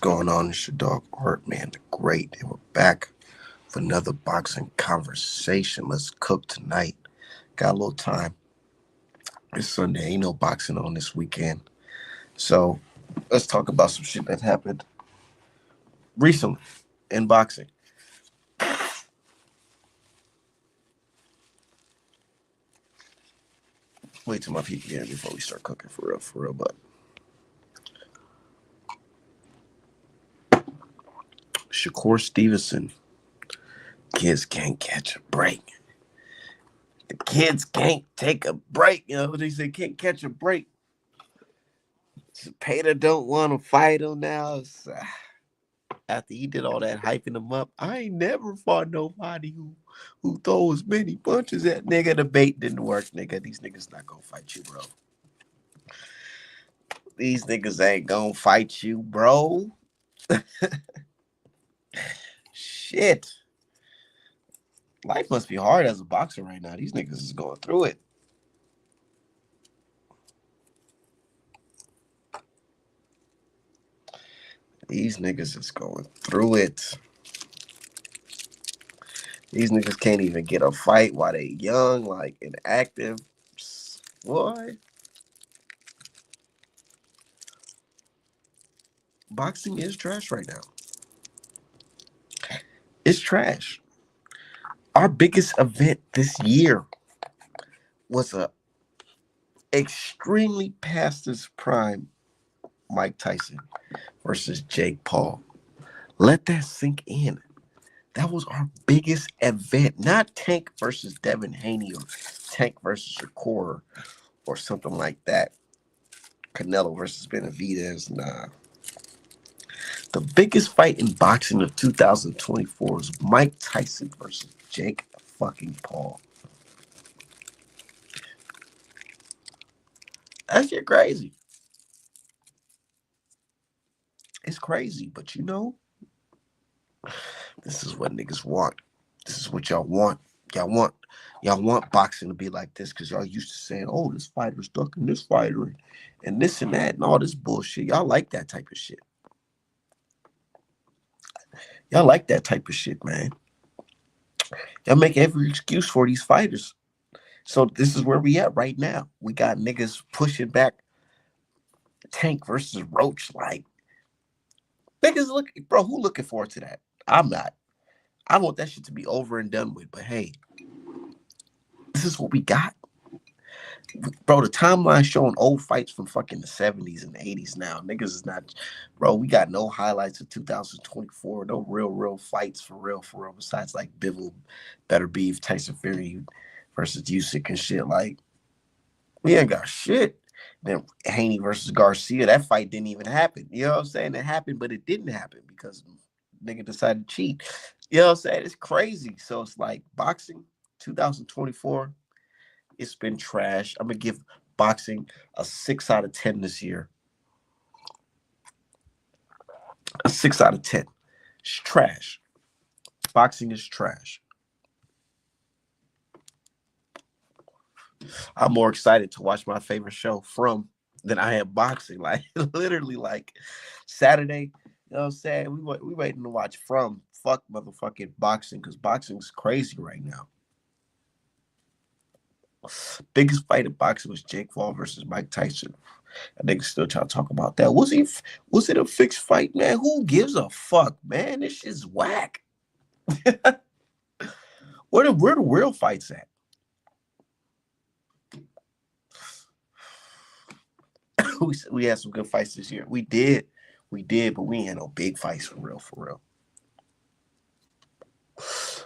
going on? It's your dog Art, man, the great. And we're back for another boxing conversation. Let's cook tonight. Got a little time. It's Sunday. Ain't no boxing on this weekend. So let's talk about some shit that happened recently in boxing. Wait till my people get in before we start cooking for real. But Shakur Stevenson, kids can't catch a break. The kids can't take a break. You know what they say? Can't catch a break. Zepeda don't want to fight him now. After he did all that hyping him up, I ain't never fought nobody who throws many punches at nigga. The bait didn't work, nigga. These niggas not gonna fight you, bro. These niggas ain't gonna fight you, bro. Shit. Life must be hard as a boxer right now. These niggas is going through it. These niggas is going through it. These niggas can't even get a fight while they young, like and active. Boy, boxing is trash right now. It's trash. Our biggest event this year was a extremely past his prime Mike Tyson versus Jake Paul. Let that sink in. That was our biggest event, not Tank versus Devin Haney or Tank versus Shakur or something like that. Canelo versus Benavidez. Nah. The biggest fight in boxing of 2024 was Mike Tyson versus Jake fucking Paul. That shit crazy. It's crazy, but this is what niggas want. This is what y'all want. Y'all want y'all want boxing to be like this because y'all used to saying, "Oh, this fighter's ducking this fighter and this and that and all this bullshit." Y'all like that type of shit. Y'all like that type of shit, man. Y'all make every excuse for these fighters. So this is where we at right now. We got niggas pushing back Tank versus Roach. Like niggas look, bro. Who looking forward to that? I'm not. I want that shit to be over and done with. But hey, this is what we got. Bro, the timeline showing old fights from fucking the 70s and the 80s now. Niggas is not, bro, we got no highlights of 2024, no real fights for real, besides like Bivol, Better Beef, Tyson Fury versus Usyk and shit. Like, we ain't got shit. Then Haney versus Garcia, that fight didn't even happen. You know what I'm saying? It happened, but it didn't happen because nigga decided to cheat. You know what I'm saying? It's crazy. So it's like boxing 2024. It's been trash. I'm gonna give boxing a 6 out of 10 this year. A 6 out of 10. It's trash. Boxing is trash. I'm more excited to watch my favorite show from than I am boxing. Like literally, like Saturday. You know what I'm saying? We waiting to watch from. Fuck motherfucking boxing because boxing's crazy right now. Biggest fight in boxing was Jake Paul versus Mike Tyson. I think still trying to talk about that. Was it a fixed fight, man? Who gives a fuck, man? This shit's whack. Where the real fights at? We had some good fights this year. We did, but we ain't had no big fights for real, for real.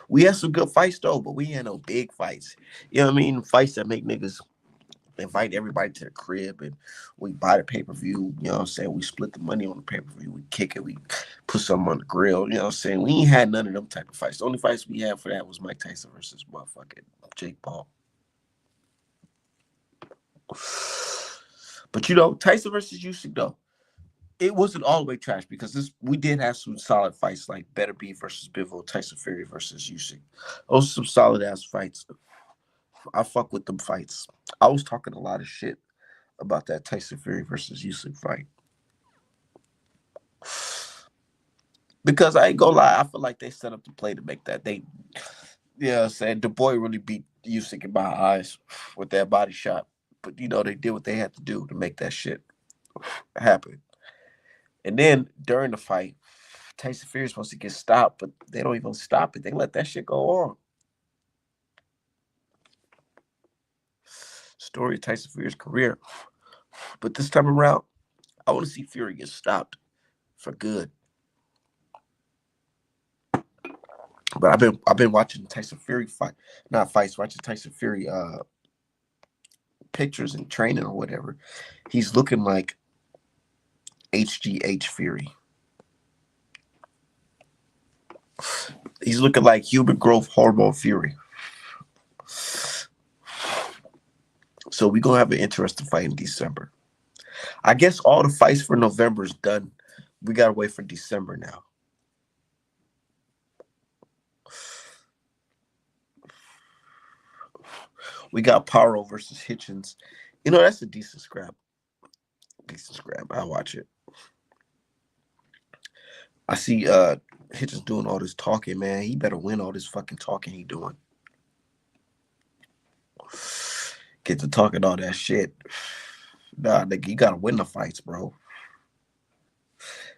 We had some good fights though, but we ain't had no big fights. You know what I mean? Fights that make niggas invite everybody to the crib and we buy the pay-per-view, you know what I'm saying? We split the money on the pay-per-view, we kick it, we put something on the grill, you know what I'm saying? We ain't had none of them type of fights. The only fights we had for that was Mike Tyson versus motherfucking Jake Paul. But Tyson versus Usyk though, it wasn't all the way trash because we did have some solid fights like Better Beef versus Bivol, Tyson Fury versus Usyk. Those are some solid ass fights. I fuck with them fights. I was talking a lot of shit about that Tyson Fury versus Usyk fight. Because I ain't gonna lie, I feel like they set up the play to make that. They, yeah, I'm saying the boy really beat Usyk in my eyes with that body shot. But they did what they had to do to make that shit happen. And then during the fight, Tyson Fury is supposed to get stopped, but they don't even stop it. They let that shit go on. Story of Tyson Fury's career. But this time around, I want to see Fury get stopped for good. But I've been watching Tyson Fury fight, not fights, watching Tyson Fury pictures and training or whatever. He's looking like HGH Fury. He's looking like human growth hormone Fury. So we're gonna have an interesting fight in December. I guess all the fights for November is done. We gotta wait for December now. We got Paro versus Hitchens. That's a decent scrap. Decent scrap. I'll watch it. I see Hitchens doing all this talking, man. He better win all this fucking talking he doing. Get to talking all that shit. Nah, nigga, you gotta win the fights, bro.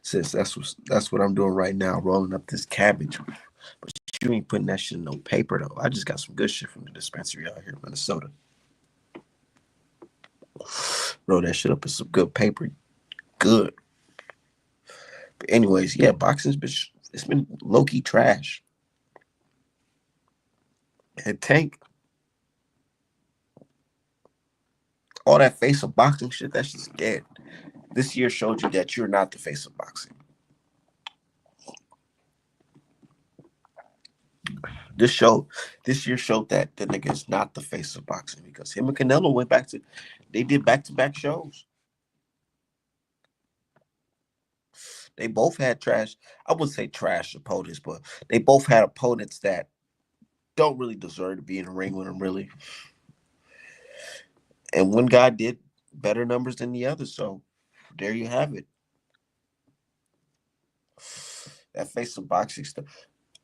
Since that's what I'm doing right now, rolling up this cabbage. But you ain't putting that shit in no paper though. I just got some good shit from the dispensary out here in Minnesota. Roll that shit up in some good paper. Good. But anyways, yeah, boxing's been it's been low key trash. And Tank, all that face of boxing shit, that's just dead. This year showed you that you're not the face of boxing. This show, this year showed that the nigga is not the face of boxing because him and Canelo they did back to back shows. They both had trash. I wouldn't say trash opponents, but they both had opponents that don't really deserve to be in the ring with them, really. And one guy did better numbers than the other, so there you have it. That face of boxing stuff.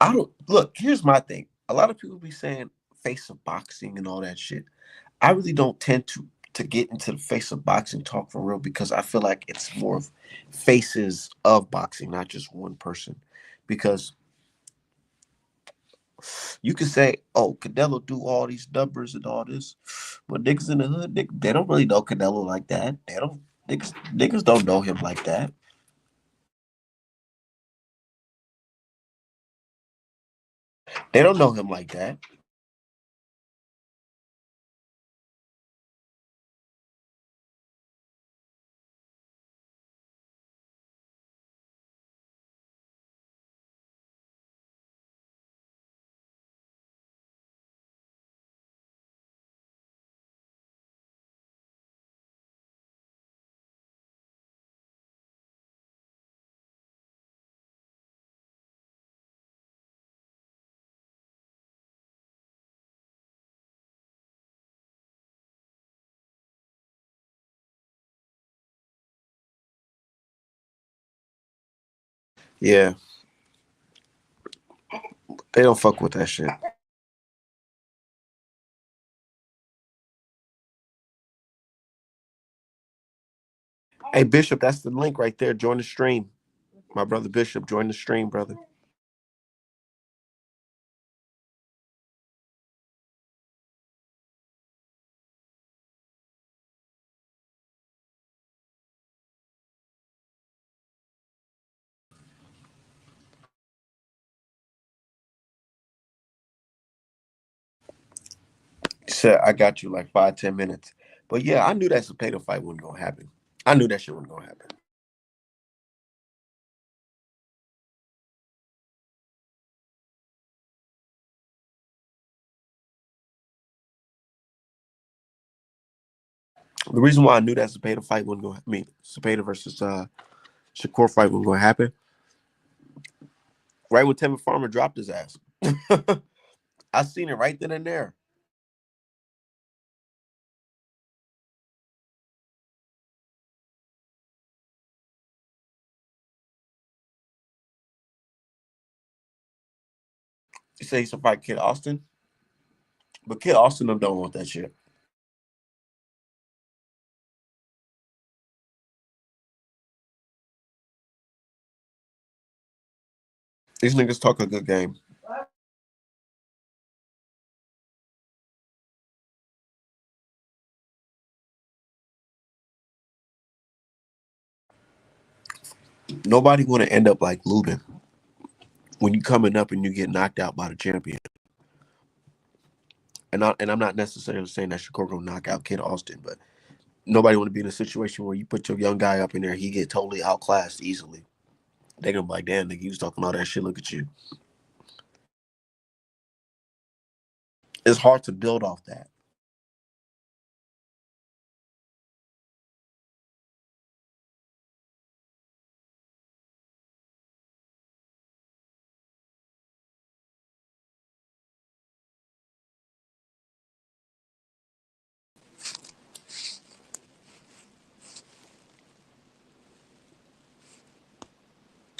I don't look. Here's my thing. A lot of people be saying face of boxing and all that shit. I really don't tend to get into the face of boxing talk for real because I feel like it's more of faces of boxing, not just one person. Because you can say, "Oh, Canelo do all these numbers and all this," but niggas in the hood, they don't really know Canelo like that. They don't niggas don't know him like that. They don't know him like that. Yeah, they don't fuck with that shit. Hey Bishop, that's the link right there. Join the stream. My brother Bishop, join the stream, brother. He said I got you like 5, 10 minutes. But yeah, I knew that Zepeda fight wasn't gonna happen. I knew that shit wasn't gonna happen. The reason why I knew that Zepeda fight wasn't gonna I mean Zepeda versus Shakur fight wasn't gonna happen, right when Tevin Farmer dropped his ass. I seen it right then and there. You say he's to fight Kid Austin, but Kid Austin them don't want that shit. These niggas talk a good game. Nobody want to end up like Lubin when you coming up and you get knocked out by the champion. And I'm not necessarily saying that Shakur gonna knock out Kid Austin, but nobody want to be in a situation where you put your young guy up in there, he get totally outclassed easily. They gonna be like, damn, nigga, you was talking all that shit. Look at you. It's hard to build off that.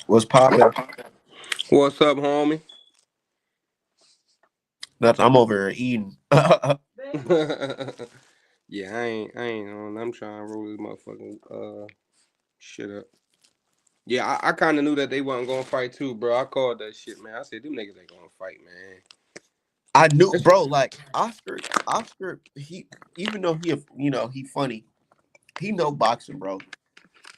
What's popping? What's up, homie? That I'm over here eating. Yeah, I ain't on. I'm trying to roll this motherfucking shit up. Yeah, I kind of knew that they wasn't gonna fight too, bro. I called that shit, man. I said them niggas ain't gonna fight, man. I knew, That's- bro. Like Oscar, he even though he funny, he know boxing, bro.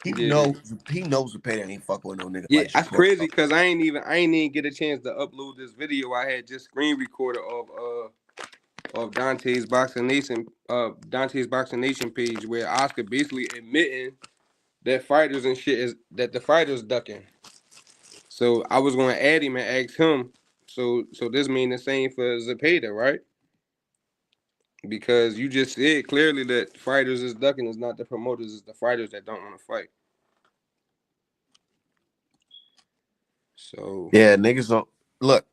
yeah, He knows the pay that ain't fucking with no nigga yeah, like that's Shakur, crazy bro. because I ain't even get a chance to upload this video. I had just screen recorded of Dante's Boxing Nation page where Oscar basically admitting that fighters and shit is that the fighters ducking. So I was gonna add him and ask him. So this mean the same for Zepeda, right? Because you just said clearly that fighters is ducking is not the promoters, it's the fighters that don't want to fight. So Yeah, niggas don't look.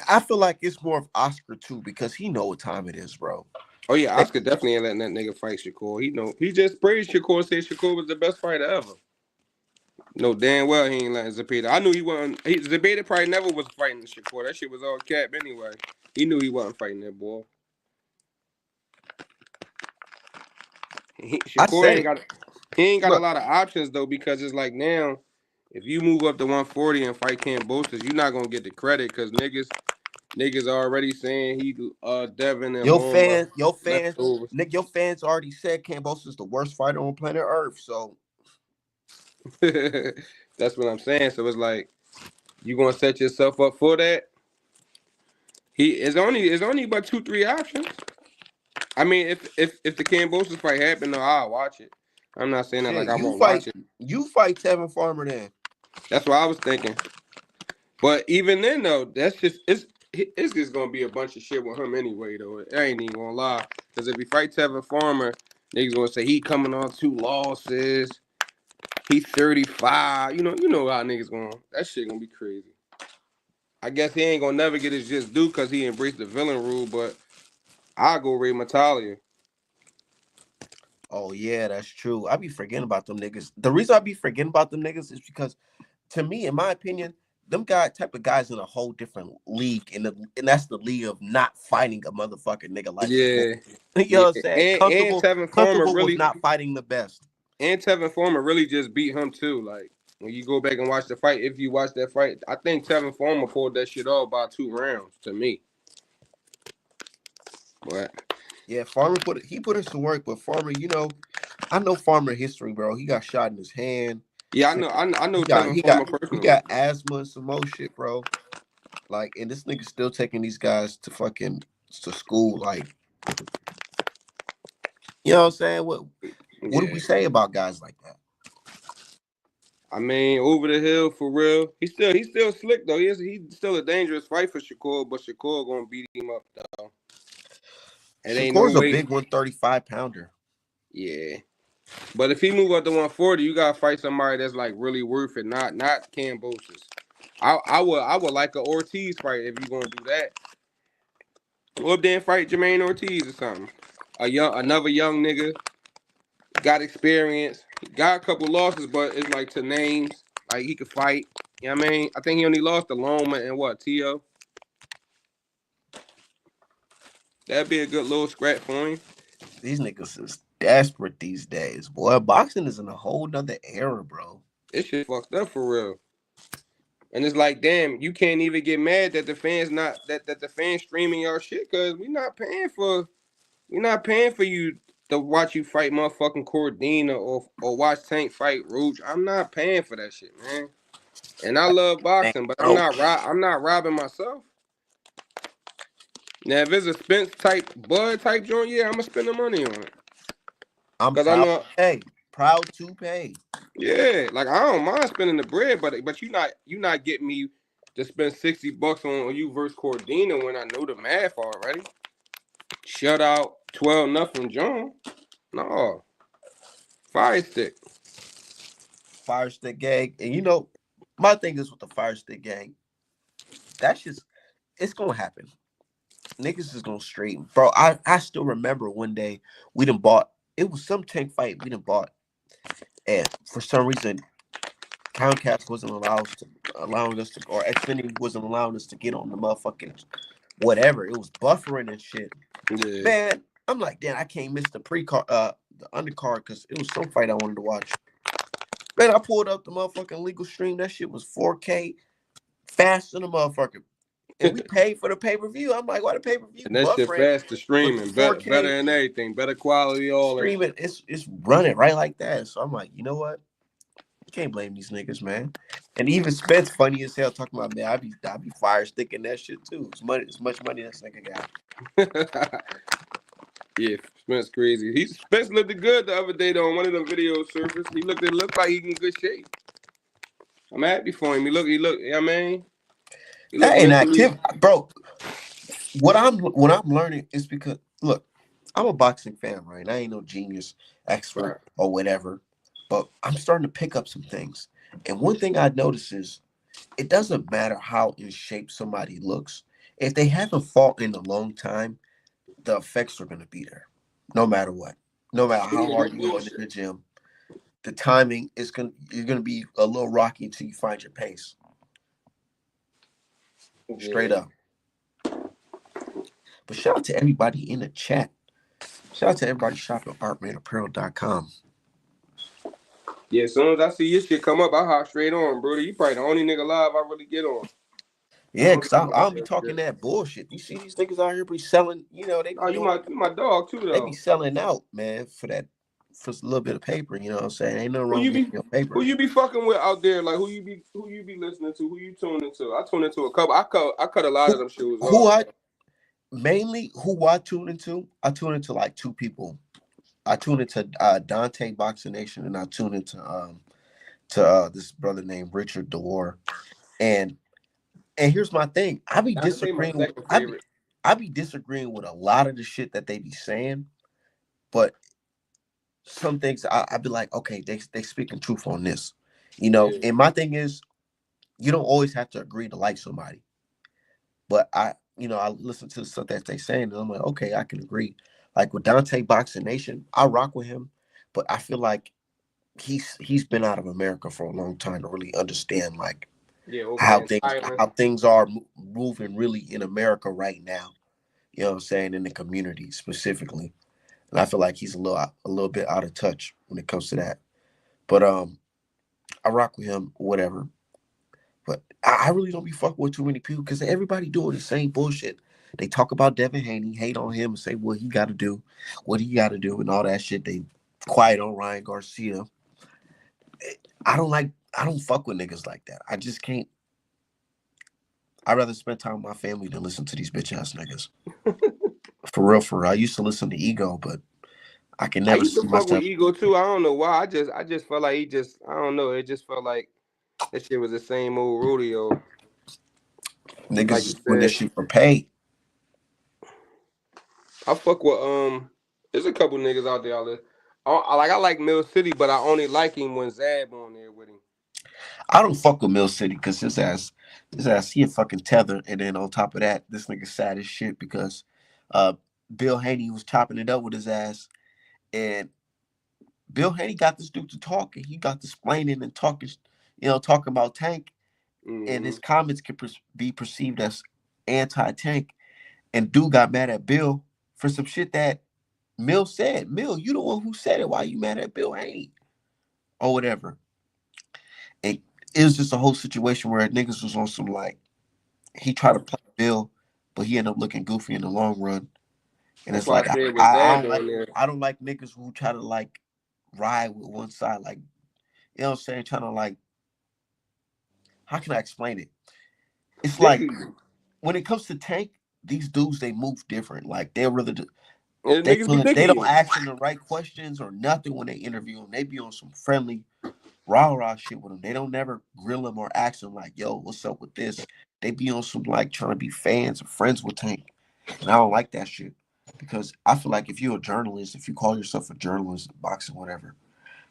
I feel like it's more of Oscar too because he know what time it is, bro. oh yeah, They, Oscar definitely ain't letting that nigga fight Shakur. He just praised Shakur, said Shakur was the best fighter ever. No damn well he ain't letting Zepeda. I knew he wasn't. Zepeda probably never was fighting Shakur. That shit was all cap anyway. He knew he wasn't fighting that boy. I Shakur said ain't it. got he ain't got a Look, lot of options though because it's like now if you move up to 140 and fight Cambosis, you're not gonna get the credit because niggas already saying he Devin and Homa your fans, leftovers. Nick, your fans already said Campos is the worst fighter on planet Earth. So That's what I'm saying. So it's like you gonna set yourself up for that. He is only about 2-3 options. I mean, if the Cambosis fight happened, though, I'll watch it. I'm not saying that like shit, I won't watch it. you fight Tevin Farmer then. That's what I was thinking. But even then, though, that's just it's just gonna be a bunch of shit with him anyway, though. I ain't even gonna lie. Because if he fights Tevin Farmer, niggas gonna say he coming on 2 losses. He 35. You know how niggas going. That shit gonna be crazy. I guess he ain't gonna never get his just due because he embraced the villain rule. But I'll go Ray Matalia. Oh yeah, that's true. I be forgetting about them niggas. The reason I be forgetting about them niggas is because, to me, in my opinion, them type of guys in a whole different league, and that's the league of not fighting a motherfucking nigga like Shakur. Yeah, You know yeah. what I'm saying? And Tevin Farmer Comfortable with really not fighting the best. and Tevin Farmer really just beat him too. Like when you go back and watch the fight, if you watch that fight, I think Tevin Farmer pulled that shit off by 2 rounds to me. But Yeah, Farmer put us to work, but Farmer, I know Farmer history, bro. He got shot in his hand. yeah, I Shit. know I He know got Tevin he Farmer got he personally. got asthma and some more shit, bro. Like, and this nigga still taking these guys to school. Like, you know what I'm saying? What do we Yeah. say about guys like that? I mean, over the hill for real. He's still slick though. He's still a dangerous fight for Shakur, but Shakur gonna beat him up though. It ain't no Shakur's a way. big 135 pounder. Yeah. But if he move up to 140, you gotta fight somebody that's like really worth it, not Cambosis. I would like a Ortiz fight if you gonna do that. Or then fight Jermaine Ortiz or something. Another young nigga, got experience, got a couple losses, but it's like to names. Like he could fight. You know what I mean? I think he only lost to Loma and what, T.O.? That'd be a good little scrap for him. These niggas is desperate these days, boy. Boxing is in a whole nother era, bro. This shit fucked up for real. And it's like, damn, you can't even get mad that the fans not that the fans streaming your shit because we not paying for you to watch you fight motherfucking Cordina or watch Tank fight Rouge. I'm not paying for that shit, man. And I love Man, boxing, but bro, I'm not robbing myself. Now if it's a Spence type Bud type joint, yeah, I'm gonna spend the money on it. I'm Cause I proud to know, pay. Proud to pay. yeah, like I don't mind spending the bread, but you not getting me to spend $60 on you versus Cordina when I know the math already. Shut out 12-0 John. No. Fire stick. Fire Stick Gang. And you know, my thing is with the Fire Stick Gang, that's just it's gonna happen. Niggas is gonna straighten. Bro, I still remember one day we done bought it was some tank fight we done bought. And for some reason, Comcast wasn't allowing us to or Xfinity wasn't allowing us to get on the motherfucking whatever. It was buffering and shit. Yeah. Man, I'm like, damn, I can't miss the the undercard because it was some fight I wanted to watch. Man, I pulled up the motherfucking legal stream. That shit was 4K, fast than a motherfucker. And we paid for the pay-per-view. I'm like, why the pay-per-view And that shit buffering? faster But the streaming. Better 4K than anything. Better quality, all that streaming, shit. it's running right like that. So I'm like, you know what? You can't blame these niggas, man. And even Spence funny as hell talking about, man, I be fire sticking that shit too. It's much money this nigga got. Yeah, Spence crazy. Spence looked good the other day though on one of the videos surfaced. It looked like he in good shape. I'm happy for him. I mean, he look That ain't mentally. active, bro. What I'm learning is because look, I'm a boxing fan, right? I ain't no genius expert Right. or whatever, but I'm starting to pick up some things. And one thing I notice is it doesn't matter how in shape somebody looks. If they haven't fought in a long time, the effects are gonna be there, no matter what. No matter how Yeah, no hard you go into bullshit. the gym, the timing is gonna you're gonna be a little rocky until you find your pace. Straight Yeah. up. But shout out to everybody in the chat. Shout out to everybody shopping at artmanapparel.com. Yeah, as soon as I see your shit come up, I hop straight on, brother. You probably the only nigga live I really get on. I Yeah, don't because do I much don't be else talking shit. that bullshit. You see these niggas out here be selling, they Oh, be doing, you my dog too they be though. selling out, man, for a little bit of paper. You know what I'm saying? Ain't nothing Who wrong you with be getting your who paper. you be fucking with out there? Like who you be listening to? Who you tuning to? I tune into a couple. I cut a lot of Who, them shoes who off. I mainly who I tune into? I tune into like two people. I tune into Dante Boxing Nation, and I tune into this brother named Richard Delore. And and here's my thing. They my second favorite. I be disagreeing with a lot of the shit that they be saying, but some things I be like, okay, they speaking truth on this. Yeah. And my thing is you don't always have to agree to like somebody. But I listen to the stuff that they saying, and I'm like, okay, I can agree. Like with Dante Boxing Nation, I rock with him, but I feel like he's been out of America for a long time to really understand like Yeah, over there how in things Thailand. how things are moving really in America right now. You know what I'm saying, in the community specifically, and I feel like he's a little bit out of touch when it comes to that. But I rock with him, whatever. But I really don't be fucking with too many people because everybody doing the same bullshit. They talk about Devin Haney, hate on him, and say what he got to do, what he got to do, and all that shit. They quiet on Ryan Garcia. I don't fuck with niggas like that. I just can't. I'd rather spend time with my family than listen to these bitch ass niggas. For real, for real. I used to listen to Ego, but I can I never used to see fuck with myself. Ego too. I don't know why. I just felt like I don't know. It just felt like that shit was the same old rodeo. Niggas Like you is doing this said, shit for pay. I fuck with there's a couple niggas out there. I like Mill City, but I only like him when Zab on there with him. I don't fuck with Mill City because he a fucking tether, and then on top of that, this nigga sad as shit because uh Bill Haney was chopping it up with his ass, and Bill Haney got this dude to talking. He got to explaining and talking, talking about Tank, and his Hmm. comments can be perceived as anti-Tank. And dude got mad at Bill, for some shit that Mill said. Mill, you the one who said it. Why you mad at Bill Haney or whatever? And it was just a whole situation where niggas was on some like he tried to play Bill, but he ended up looking goofy in the long run. And That's it's why I like said with I Dad don't like on there. I don't like niggas who try to like ride with one side, like you know what I'm saying, trying to like how can I explain it? It's like Niggas, when it comes to Tank, these dudes they move different. Like they're really they niggas be feel they don't dicky. ask them the right questions or nothing when they interview them. They be on some friendly rah shit with them. They don't never grill them or ask them like, "Yo, what's up with this?" They be on some like trying to be fans or friends with Tank, and I don't like that shit because I feel like if you're a journalist, if you call yourself a journalist, boxing, whatever,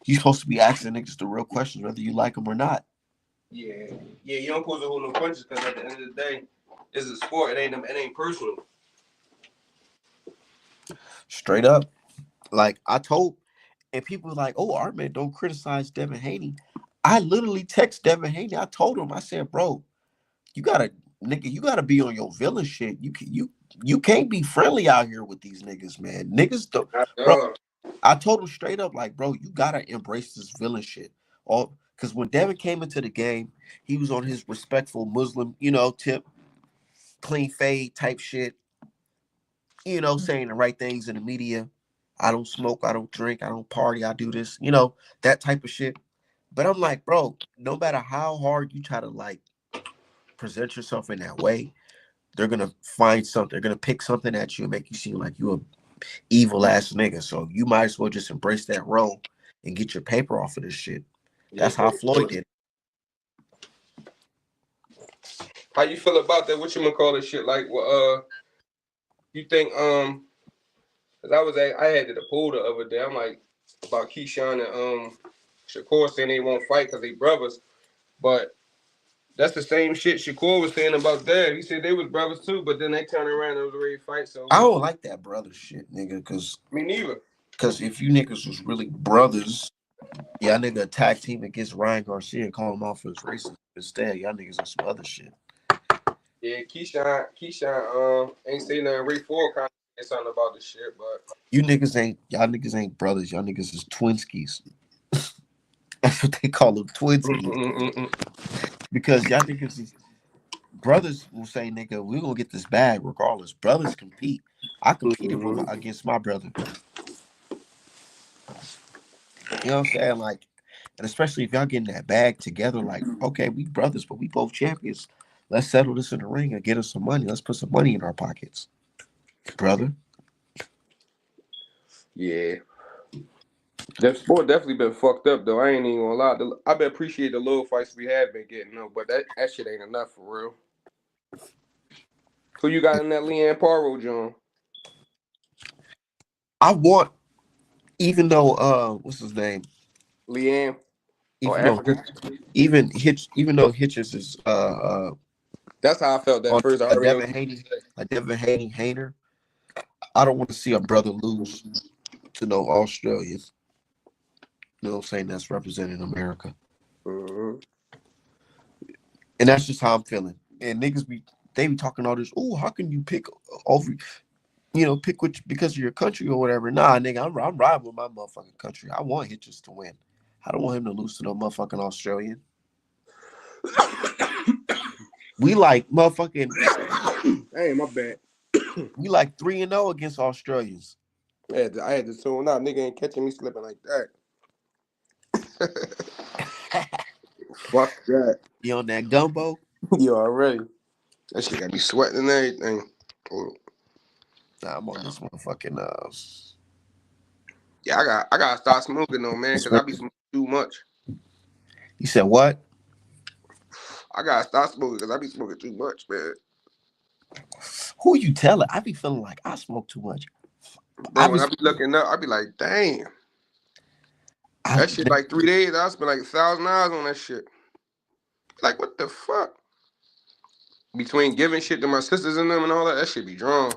you're supposed to be asking niggas the real questions, whether you like them or not. Yeah, yeah, you don't supposed to hold no punches because at the end of the day, it's a sport. It ain't personal. Straight up, like I told, and people were like, "Oh, our man don't criticize Devin Haney." I literally text Devin Haney. I told him, I said, "Bro, you gotta nigga, you gotta be on your villain shit. You can't be friendly out here with these niggas, man. Niggas don't, bro." Uh, I told him straight up, like, bro, you gotta embrace this villain shit. All because when Devin came into the game, he was on his respectful Muslim, tip, clean fade type shit, saying the right things in the media. I don't smoke, I don't drink, I don't party, I do this, that type of shit. But I'm like, bro, no matter how hard you try to like present yourself in that way, they're gonna find something. They're gonna pick something at you and make you seem like you a evil ass nigga. So you might as well just embrace that role and get your paper off of this shit. yeah. That's how Floyd did. How you feel about that? What you gonna call this shit? Like, you think cause I had to the pool the other day. I'm like about Keyshawn and Shakur saying they won't fight because they brothers, but that's the same shit Shakur was saying about Dad. He said they was brothers too, but then they turned around and was ready to fight. So I don't like that brother shit, nigga, me neither. cause if you niggas was really brothers, y'all nigga attack team against Ryan Garcia and call him off for his racism. Instead, y'all niggas on some other shit. Yeah, Keyshawn ain't saying nothing. Ray Ford kind of said something about the shit, but Y'all niggas ain't brothers. Y'all niggas is twinskies. That's what they call them, twinskies. Because y'all niggas is brothers will say, nigga, we gonna get this bag regardless. Brothers compete. I competed with against my brother. You know what I'm saying? Like, and especially if y'all getting that bag together, like, okay, we brothers, but we both champions. Let's settle this in the ring and get us some money. Let's put some money in our pockets, brother. yeah, that sport definitely been fucked up though. I ain't even gonna lie. I been appreciate the little fights we have been getting though, but that shit ain't enough for real. Who you got in that Leanne Paro, John? I want, even though what's his name? Leanne or Even though Africa? Even though Hitches is That's how I felt that on first. I a already know what Devin you Haney, Hater, I don't want to see a brother lose to no Australian. You know what I'm saying? That's representing America. mm-hmm. And that's just how I'm feeling. And niggas they be talking all this, oh, how can you pick over, pick which because of your country or whatever. Nah, nigga, I'm riding with my motherfucking country. I want Hitchens to win. I don't want him to lose to no motherfucking Australian. We like motherfucking Hey, my bad. we like 3-0 against Australians. I had to tune out. Nigga ain't catching me slipping like that. Fuck that. You on that gumbo? You already. That shit got me sweating and everything. Oh, Nah, I'm on this motherfucking yeah, I gotta start smoking though, man, cause I be smoking too much. You said what? I gotta start smoking cause I be smoking too much, man. Who you telling? I be feeling like I smoke too much. I Bro, be when I be looking up, I be like, damn. I, That shit like 3 days, I spent like $1,000 on that shit. Like what the fuck? Between giving shit to my sisters and them and all that, that shit be drawn.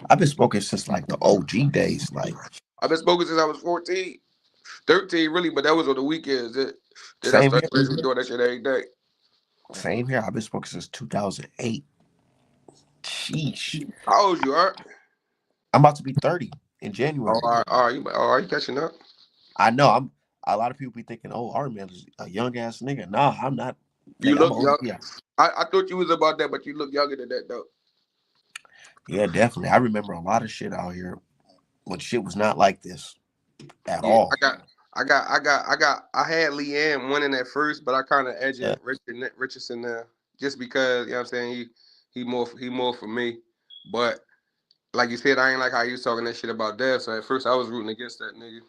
I've been smoking since like the OG days. Like I've been smoking since I was 14. 13 really, but that was on the weekends. Then I same started here. doing that shit every day. Same here. I've been smoking since 2008. Sheesh. How old you are? I'm about to be 30 in Oh, January. are you catching up? I know I'm a lot of people be thinking, oh, our man is a young ass nigga. Nah, I'm not. You Nigga, I'm look an young. OG. I thought you was about that, but you look younger than that though. Yeah, definitely. I remember a lot of shit out here when shit was not like this at Yeah, all. I had Leanne winning at first, but I kind of Yeah. edging Richardson there just because you know what I'm saying he more for me. But like you said, I ain't like how you was talking that shit about Dev. So at first I was rooting against that nigga.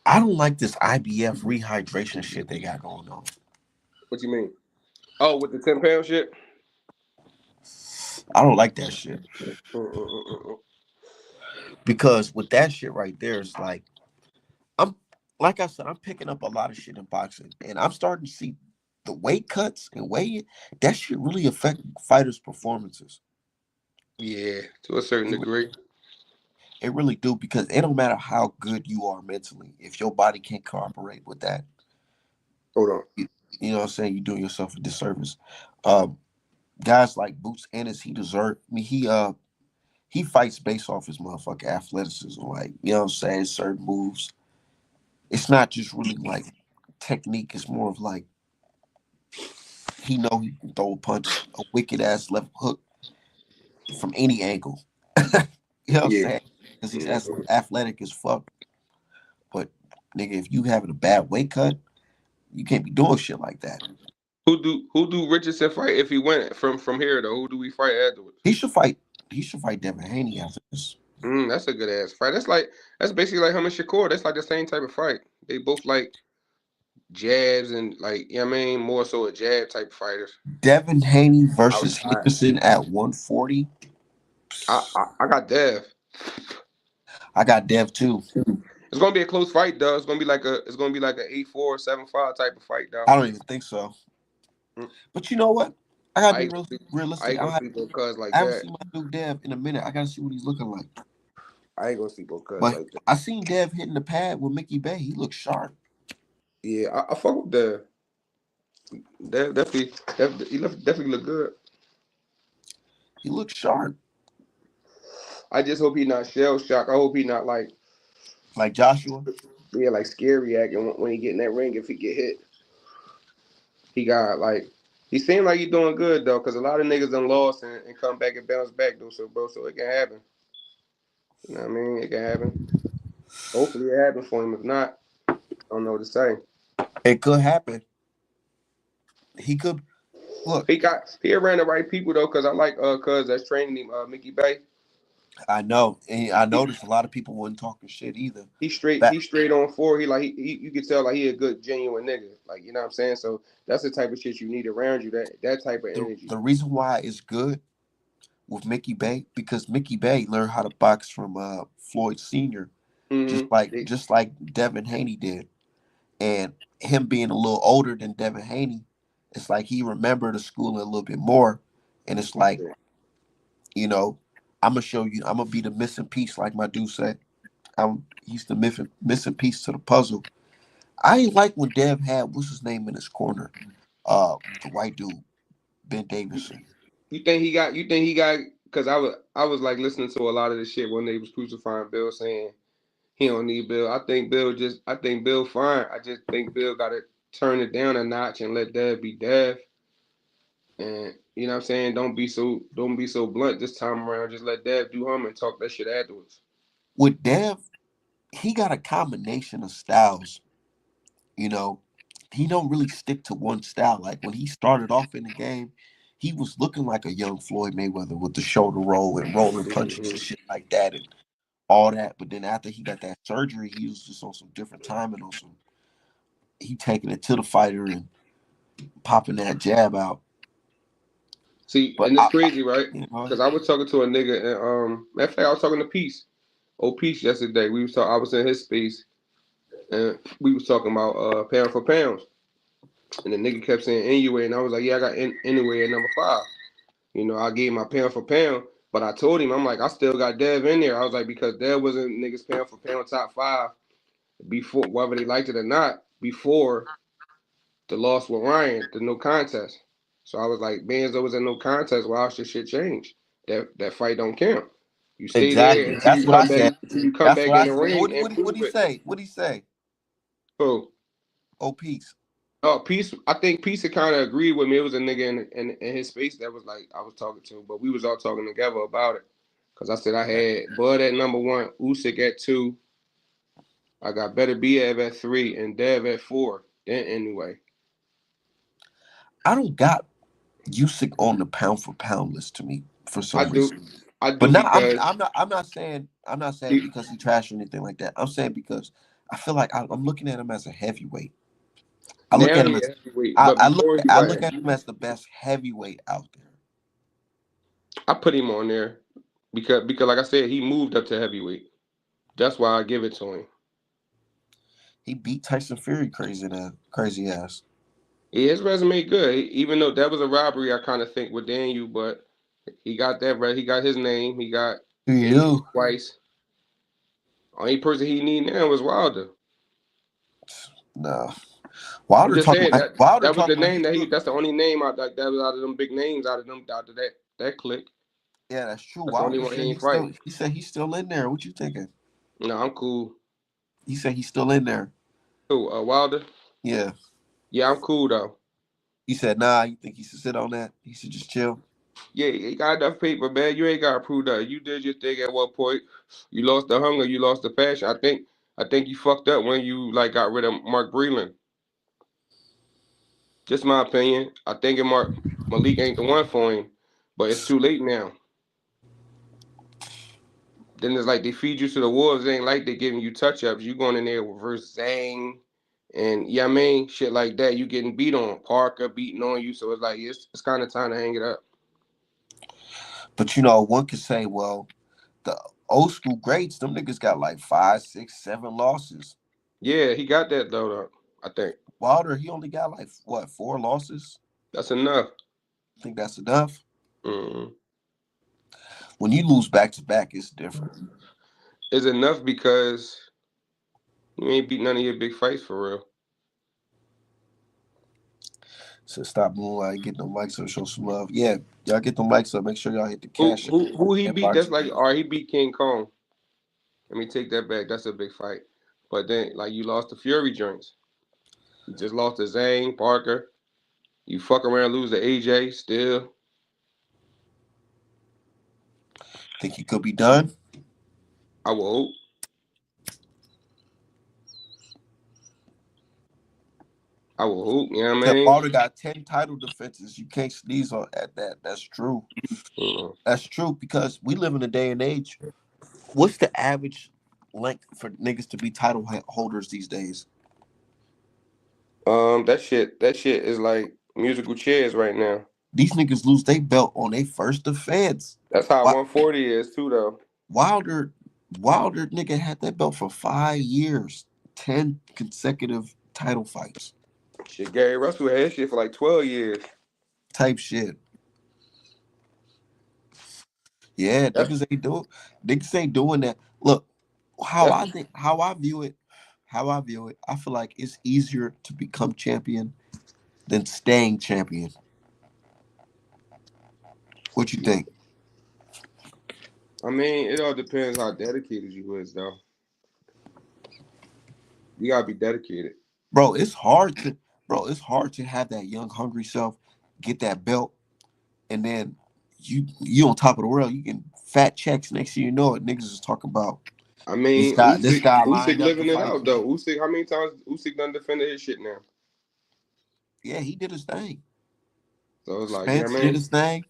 I don't like this IBF rehydration shit they got going on. What you mean? Oh, with the 10 pound shit. I don't like that shit Mm. because with that shit right there, it's like I'm like I said, I'm picking up a lot of shit in boxing, and I'm starting to see the weight cuts and weight that shit really affect fighters' performances. Yeah, to a certain It, degree. it really do because it don't matter how good you are mentally if your body can't cooperate with that. Hold on. You, you know what I'm saying? You're doing yourself a disservice. Um, Guys like Boots Ennis, he deserve. I mean, he fights based off his motherfucking athleticism. Like you know what I'm saying? Certain moves. It's not just really like technique. It's more of like he know he can throw a punch, a wicked ass left hook from any angle. You know what I'm Yeah. saying? Because he's as Mhm. athletic as fuck. But nigga, if you having a bad weight cut, you can't be doing shit like that. Who do Richardson fight if he went from here though? Who do we fight afterwards? He should fight. He should fight Devin Haney after this. That's a good ass fight. That's basically like him and Shakur. That's like the same type of fight. They both like jabs and like you know what I mean, more so a jab type fighters. Devin Haney versus Outside. Henderson at 140. I got Dev. I got Dev too. It's gonna be a close fight though. It's gonna be like a 8-4, 7-5 type of fight though. I don't even think so. Mm, But you know what? I gotta I be ain't gonna see I realistic. ain't gonna see both cuz I like haven't that. seen my dude Dev in a minute. I gotta see what he's looking like. I ain't gonna see both cuz But like that. I seen Dev hitting the pad with Mickey Bay. He looks sharp. Yeah, I fuck with Dev. Dev definitely look good. He looks sharp. I just hope he not shell shock. I hope he not like Like Joshua. yeah, like scary acting when he get in that ring. If he get hit, he got like he seemed like he doing good though, cause a lot of niggas done lost and come back and bounce back though. So bro, so it can happen. You know what I mean? It can happen. Hopefully it happens for him. If not, I don't know what to say. It could happen. He could look. He around the right people though, cause I like cuz that's training him, Mickey Bay. I know. And I He, noticed a lot of people wasn't talking shit either. he straight That he straight on four. He like he you can tell like he a good genuine nigga. Like you know what I'm saying? So that's the type of shit you need around you, that type of energy. the reason why it's good with Mickey Bay because Mickey Bay learned how to box from Floyd Senior, They, just like Devin Haney did, and him being a little older than Devin Haney, it's like he remembered the school a little bit more, and it's like you know, I'm gonna show you, I'm gonna be the missing piece, like my dude said. He's the missing piece to the puzzle. I ain't like when Dev had what's his name in his corner, the white dude, Ben Davison. you think he got because I was like listening to a lot of the shit when they was crucifying Bill saying he don't need Bill. I think Bill fine. I just think Bill gotta turn it down a notch and let Dev be Dev. And you know what I'm saying? Don't be so blunt this time around. Just let Dev do him and talk that shit afterwards. With Dev, he got a combination of styles. You know, he don't really stick to one style. Like when he started off in the game, he was looking like a young Floyd Mayweather with the shoulder roll and rolling punches and Hmm. shit like that and all that. But then after he got that surgery, he was just on some different timing on some. He taking it to the fighter and popping that jab out. See, But and it's crazy, right? you know, Because I was talking to a nigga and matter of fact, I was talking to Peace. Oh, Peace yesterday. I was in his space and we was talking about pound for pounds. And the nigga kept saying anyway, and I was like, yeah, I got anyway at number 5. I gave my pound for pound, but I told him, I'm like, I still got Dev in there. I was like, because Dev wasn't niggas pound for pound top 5 before, whether they liked it or not, before the loss with Ryan, the no contest. So I was like, Banzo was in no contest. Why should shit change? that fight don't count. You stay there Exactly. until That's you what I come back said. until you come That's back what in I the said. ring and What prove he it. say? What he say? So, Oh, peace. oh, Peace. I think Peace had kind of agreed with me. It was a nigga in his space that was like I was talking to, but we was all talking together about it. Cause I said I had Bud at number one, Usyk at two. I got Better Biev at three and Dev at four. Then anyway, I don't got Usyk on the pound for pound list to me for I some do, reason. I But do now because I'm not saying he, because he trash or anything like that. I'm saying because I feel like I'm looking at him as a heavyweight. I look now at him he as a heavyweight, but before he I look at wasn't. him as the best heavyweight out there. I put him on there because like I said, he moved up to heavyweight. That's why I give it to him. He beat Tyson Fury crazy ass. Yeah, his resume good. Even though that was a robbery, I kind of think with Daniel, but he got that right. He got his name. He got He Daniel do. twice. Only person he need now is Wilder. No. I'm just saying that Wilder that was the talking like name he that he. look. That's the only name out that was out of them big names out of that clique. Yeah, that's true. That's the only Wilder one said he ain't fight. he said he's still in there. What you thinking? No, I'm cool. He said he's still in there. Who? Wilder? Yeah. Yeah, I'm cool though. He said, nah, you think he should sit on that? He should just chill. Yeah, you got enough paper, man. You ain't got to prove that. You did your thing at one point. You lost the hunger. You lost the passion. I think you fucked up when you like got rid of Mark Breland. Just my opinion. I think Malik ain't the one for him, but it's too late now. Then it's like they feed you to the wolves. It ain't like they giving you touch ups. You going in there with versus Zang and yeah, I mean shit like that. You getting beat on. Parker beating on you. So it's like it's kind of time to hang it up. But you know, one could say, well, the old school greats, them niggas got like 5, 6, 7 losses. Yeah, he got that though. I think Wilder, he only got like what, 4 losses? that's enough. I think that's enough. Mm-hmm. When you lose back to back, it's different. Is enough because you ain't beat none of your big fights for real. So stop moonlight, get them likes up, show some love. Yeah, y'all get them likes up. Make sure y'all hit the Who cash who who he beat? inbox. That's like, or he beat King Kong. Let me take that back. That's a big fight. But then, like, you lost the Fury joints. You just lost to Zane Parker. You fuck around, lose to AJ. Still, Think he could be done? I will hope. I will hope. You know what I Said mean? Wilder got 10 title defenses. You can't sneeze on at that. That's true. Mm. That's true because we live in a day and age. What's the average length for niggas to be title holders these days? That shit is like musical chairs right now. These niggas lose their belt on their first defense. That's how Wi- 140 is too, though. Wilder, Wilder nigga had that belt for 5 years, 10 consecutive title fights, Shit, Gary Russell had shit for like 12 years. type shit. Yeah, That's niggas ain't doing that. Look, that's how I view it, I feel like it's easier to become champion than staying champion. What you think? I mean, it all depends how dedicated you is, though. You gotta be dedicated. Bro, it's hard to have that young, hungry self get that belt and then you on top of the world, you get fat checks. Next thing you know it, niggas is talking about I mean, this Usyk, guy Usyk lined up to living it fight out you. though. Usyk, how many times Usyk done defended his shit now? Yeah, he did his thing. So it's like, yeah, Spence did man, his thing.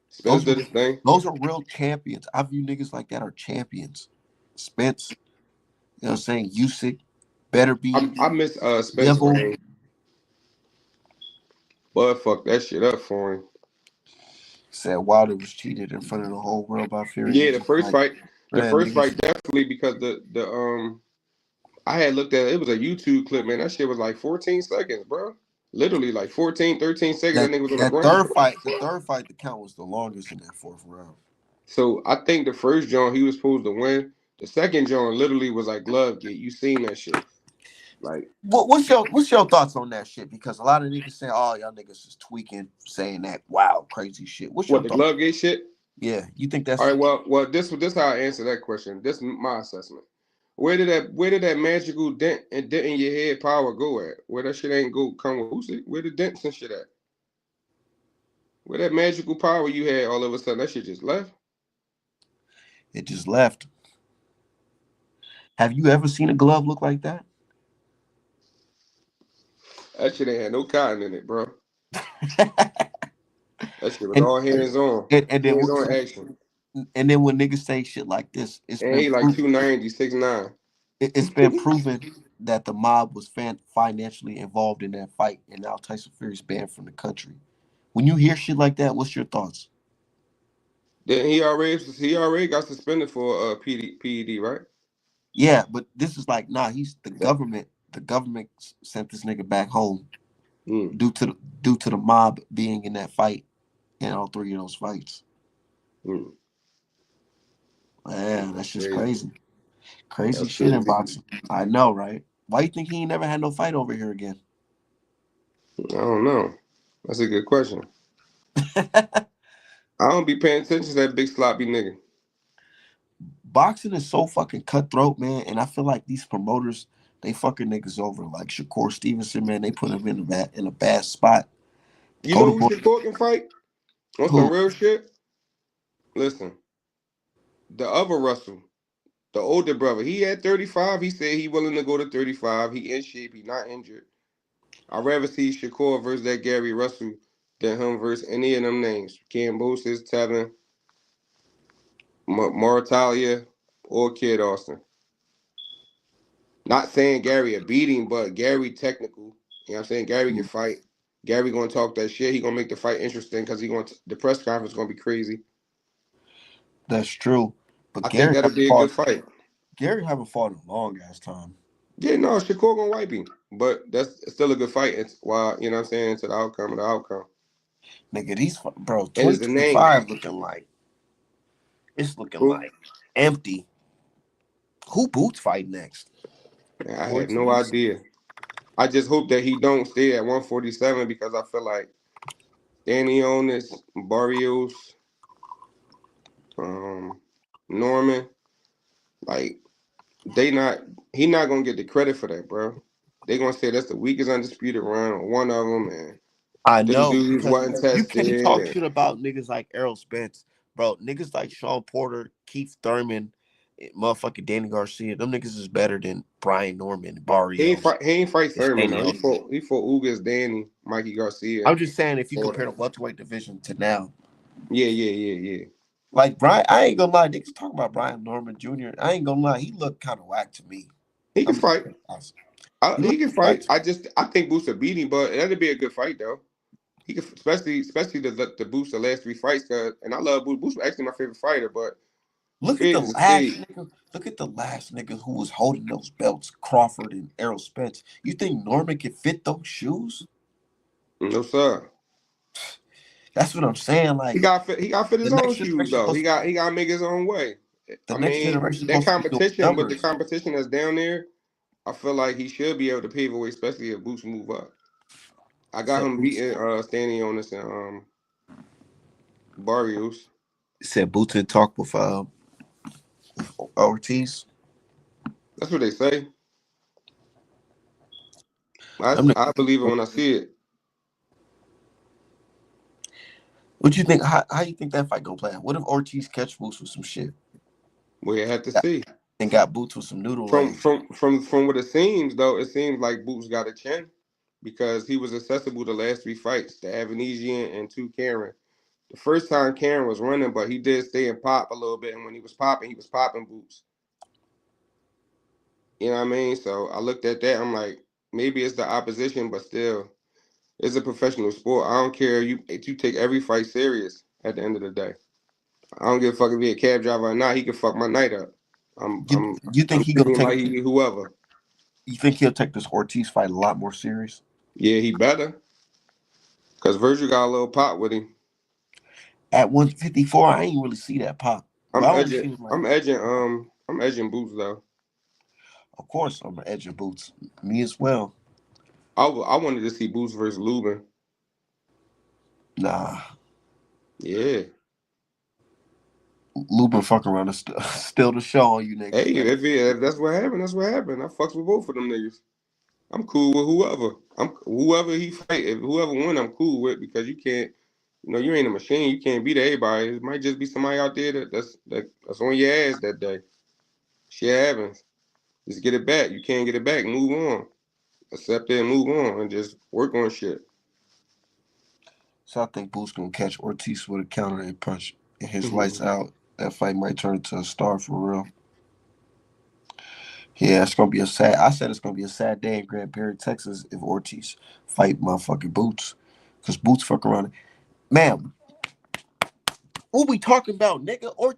Spence Those did are his thing. those are real champions. I view niggas like that are champions. Spence, you know what I'm saying? Usyk, better be I miss Spence Bivol. reign, but fuck that shit up for him. Said Wilder was cheated in front of the whole world by Fury. Yeah, Niggas was like, the man, first niggas. fight definitely because the I had looked at it, it was a YouTube clip, man. That shit was like 14 seconds, bro. Literally like 14, 13 seconds. That nigga was on the ground. The third fight, the count was the longest in that fourth round. So I think the first John he was supposed to win. The second John literally was like glove get. You seen that shit? Like What's your thoughts on that shit? Because a lot of niggas say, oh, y'all niggas is tweaking, saying that wow, crazy shit. What's what your the thoughts? glove gate shit? Yeah, you think All that's right. Well, this how I answer that question. This is my assessment. Where did that magical dent in your head power go at? Where that shit ain't go come with Boosie? Where the dents and shit at? Where that magical power you had all of a sudden that shit just left? it just left. Have you ever seen a glove look like that? That shit ain't had no cotton in it, bro. That shit was and, all hands on, and then hands on action. when niggas say shit like this, And he like 290, 6'9". it's been proven that the mob was financially involved in that fight, and now Tyson Fury's banned from the country. When you hear shit like that, what's your thoughts? Then he already got suspended for PED, right? Yeah, but this is like, nah, he's the That, government. The government sent this nigga back home mm, due to the mob being in that fight in all three of those fights. mm, Man, that's that's just crazy. crazy. Crazy That's shit in crazy. boxing. I know, right? Why you think he ain't never had no fight over here again? I don't know. That's a good question. I don't be paying attention to that big sloppy nigga. Boxing is so fucking cutthroat, man, and I feel like these promoters they fucking niggas over. Like Shakur Stevenson, man, they put him in a bad spot. You Go know to who boy, Shakur can fight on some who? real shit? Listen, the other Russell, the older brother, he at 35. He said he willing to go to 35. He in shape. He not injured. I'd rather see Shakur versus that Gary Russell than him versus any of them names. Cambosis, Tevin, Moritalia, or Kid Austin. Not saying Gary a beating, but Gary technical. You know what I'm saying? Gary can fight. Gary gonna talk that shit. He gonna make the fight interesting because the press conference gonna be crazy. That's true, but I think that'll be a good fight. Gary haven't fought in a long ass time. Yeah, no, Shakur gonna wipe him, but that's still a good fight. It's why you know what I'm saying to the outcome of the outcome. Nigga, these bro, And it's the name. 2025 looking like it's looking Who? like empty. Who Boots fight next? I have no Ortiz. idea. I just hope that he don't stay at 147 because I feel like Danny Onis, Barrios, um, Norman, like they not he not gonna get the credit for that, bro. They gonna say that's the weakest undisputed run on one of them, and I them know dudes because wasn't you can't tested. talk And shit about niggas like Errol Spence, bro. Niggas like Sean Porter, Keith Thurman, motherfucking Danny Garcia. Them niggas is better than Brian Norman, Barrios, he ain't fight and Thurman though. Stanley. He fought Ugas, Danny, Mikey Garcia, I'm just saying, if you Porter. compare the welterweight division to now, Yeah. like Brian, I ain't gonna lie, niggas talking about Brian Norman Jr. I ain't gonna lie, he looked kind of whack to me. He can I'm fight. he He looked can whack fight. to I think Booster beat him, but that'd be a good fight though. He could, especially the Boost the last three fights. Cause and I love Boost. Boost was actually my favorite fighter, but Look at the created the last stage. nigga. Look at the last nigga who was holding those belts, Crawford and Errol Spence. You think Norman can fit those shoes? No sir. That's what I'm saying. Like He got to fit the his own next shoes generation though. supposed to be He got to make his own way. the I next mean generation that supposed to be doing competition with the numbers. competition that's down there. I feel like he should be able to pave a way, especially if Boost move up. I got Said him Boots beating Stanley on this and Barrios. said Boots and talk with Ortiz. That's what they say. Them I niggas- believe it when I see it. What you think? How you think that fight gonna play out? What if Ortiz catch Boots with some shit We have to see. and got Boots with some noodle From legs? from from from what it seems though, it seems like Boots got a chin because he was accessible the last three fights, the Avanesian and two Karen. The first time Karen was running, but he did stay and pop a little bit, and when he was popping Boots. You know what I mean? So I looked at that. I'm like, maybe it's the opposition, but still, it's a professional sport. I don't care. You take every fight serious at the end of the day. I don't give a fuck if he a cab driver or not. He can fuck my night up. I'm You I'm you think I'm he gonna treating him take? like he whoever. You think he'll take this Ortiz fight a lot more serious? Yeah, he better. Cause Virgil got a little pop with him. At 154, I ain't really see that pop. But I only seen him like, I'm edging Boots though. of course, I'm an edge of Boots. Me as well. I wanted to see Boots versus Lubin. Nah, Yeah. Lubin fuck around and steal the show on you Hey, niggas, man. if that's what happened, that's what happened. I fucks with both of them niggas. I'm cool with whoever. I'm whoever he fight. If whoever win, I'm cool with because you can't. You know, you ain't a machine. You can't beat everybody. It might just be somebody out there that's on your ass that day. Shit happens. Just get it back. You can't get it back. Move on. Accept it and move on and just work on shit. So I think Boots gonna catch Ortiz with a counter and punch. And his lights out. That fight might turn into a star for real. Yeah, it's gonna be a sad. I said it's gonna be a sad day in Grand Prairie, Texas, if Ortiz fight motherfucking Boots, cause Boots fuck around. Man, what we talking about, nigga? Or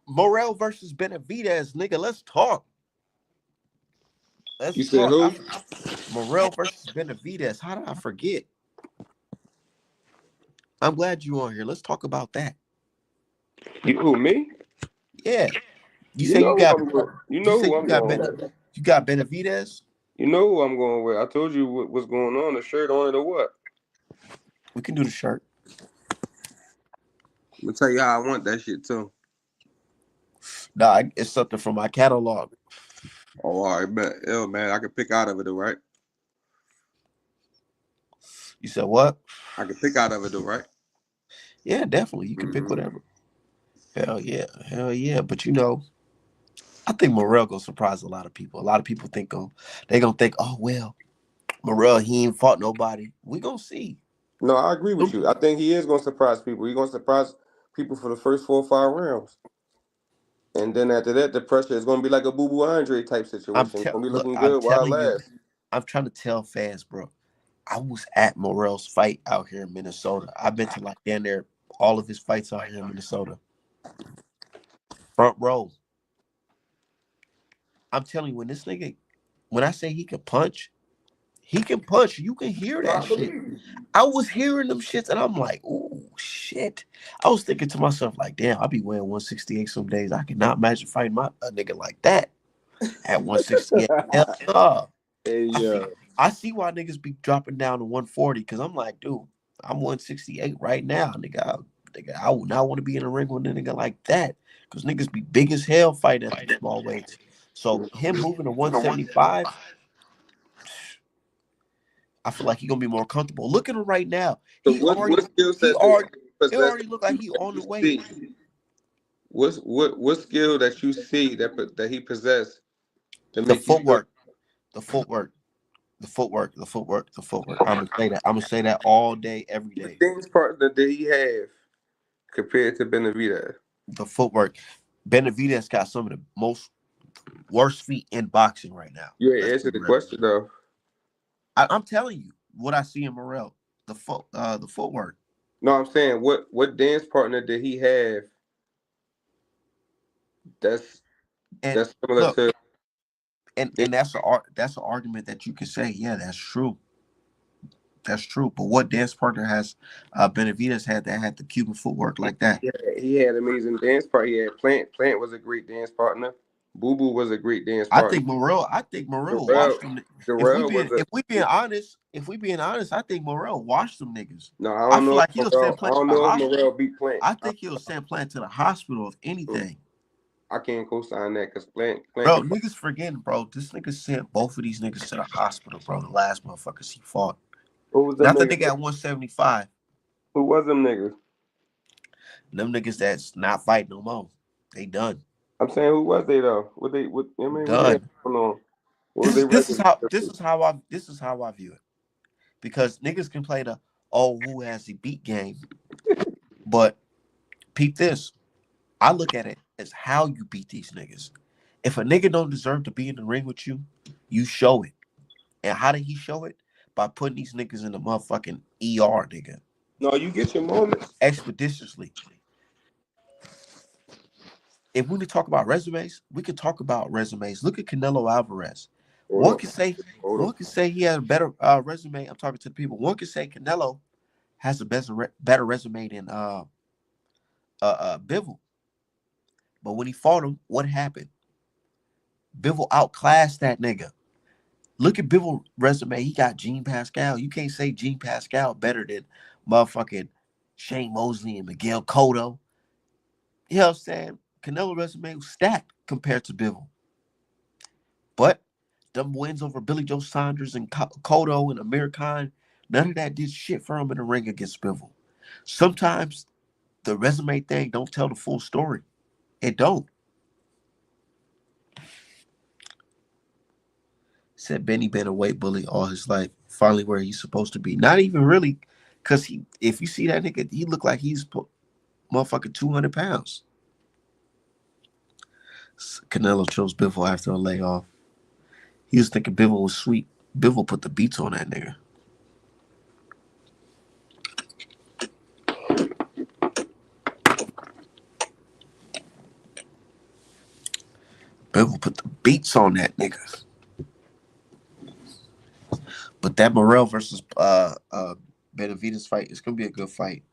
Morel versus Benavidez, nigga. Let's talk. Let's You said talk. who? Morel versus Benavidez. How did I forget? I'm glad you on here. Let's talk about that. You who me? Yeah. You You say you know who got. I'm going. You You know say who you I'm got going Ben. with. You got Benavidez. You know who I'm going with. I told you what's going on. The shirt on it or what? We can do the shirt. I'm gonna tell you how I want that shit too. Nah, it's something from my catalog. Oh, all right, bet. Yo, man, I can pick out of it, though, right? You said what? I can pick out of it, though, right? Yeah, definitely. You can pick Mm-hmm. whatever. Hell yeah, hell yeah. But I think Morel gonna surprise a lot of people. A lot of people they gonna think, oh well, Morel he ain't fought nobody. We gonna see. No, I agree with you. I think he is gonna surprise people. He's gonna surprise people for the first 4 or 5 rounds, and then after that, the pressure is gonna be like a Boo Boo Andre type situation. It's gonna be looking I'm good while it telling you, lasts. I'm trying to tell fans, bro. I was at Morel's fight out here in Minnesota. I've been to like down there all of his fights out here in Minnesota. Front row. I'm telling you, when I say he can punch, he can punch. You can hear No, that I shit. believe you. I was hearing them shits, and I'm like, "Ooh, shit." I was thinking to myself, like, "Damn, I'll be weighing 168 some days. I cannot imagine fighting a nigga like that at 168." Hell no. Hey, I see, yo. I see why niggas be dropping down to 140 because I'm like, dude, I'm 168 right now, nigga. I would not want to be in a ring with a nigga like that because niggas be big as hell fighting at the small weights. So him moving to 175, I feel like he gonna be more comfortable. Look at him right now. So what skill He set do already he it possess already look like he that on you the way. see? What skill that you see that he possessed to The make you feel footwork, the footwork, the footwork, the footwork, the footwork. I'm gonna say that. I'm gonna say that all day, every the day. things partner that he have compared to Benavidez? The footwork. Benavidez got some of the most worst feet in boxing right now. You ain't Let's be answered the real. question though. I'm telling you what I see in Morel. The footwork. No, I'm saying what dance partner did he have that's And that's similar look, to and that's an argument that you can say, yeah, that's true. That's true. But what dance partner has Benavidez had that had the Cuban footwork like that? he had amazing dance part. He had Plant was a great dance partner. Boo Boo was a great dance I partner. think Morel. I think Morel Darrell washed them. Darrell was a If we being honest, I think Morel washed them niggas. no. I feel like he'll send I Plant don't to the know if hospital. Morel beat Plant. I think he'll send Plant to the hospital if anything. I can't co-sign that because Plant Bro, can fight. niggas forgetting, bro. This nigga sent both of these niggas to the hospital, bro. The last motherfuckers he fought. Who was them Not the niggas? nigga at 175. Who was them niggas? Them niggas that's not fighting no more. They done. I'm saying who was they though? What I mean, what they had Done. going on? What was they record? This is how I view it. Because niggas can play the who has he beat game, but peep this. I look at it as how you beat these niggas. If a nigga don't deserve to be in the ring with you, you show it. And how did he show it? By putting these niggas in the motherfucking ER, nigga. No, you get your moments. Expeditiously. If we could talk about resumes, we could talk about resumes. Look at Canelo Alvarez. Hold One on, could say hold on. one could say he has a better resume. I'm talking to the people. One could say Canelo has a better resume than Bivol. But when he fought him, what happened? Bivol outclassed that nigga. Look at Bivol resume. He got Gene Pascal. You can't say Gene Pascal better than motherfucking Shane Mosley and Miguel Cotto. You know what I'm saying? Canelo resume was stacked compared to Bivol. But them wins over Billy Joe Saunders and Cotto and Amir Khan, none of that did shit for him in the ring against Bivol. Sometimes the resume thing don't tell the full story. It don't. Said Benny been a weight bully all his life. Finally where he's supposed to be. Not even really, cause he if you see that nigga, he look like he's motherfucking 200 pounds. Canelo chose Bivol after a layoff. He was thinking Bivol was sweet. Bivol put the beats on that nigga. Bivol put the beats on that nigga. But that Morrell versus Benavidez fight is gonna be a good fight.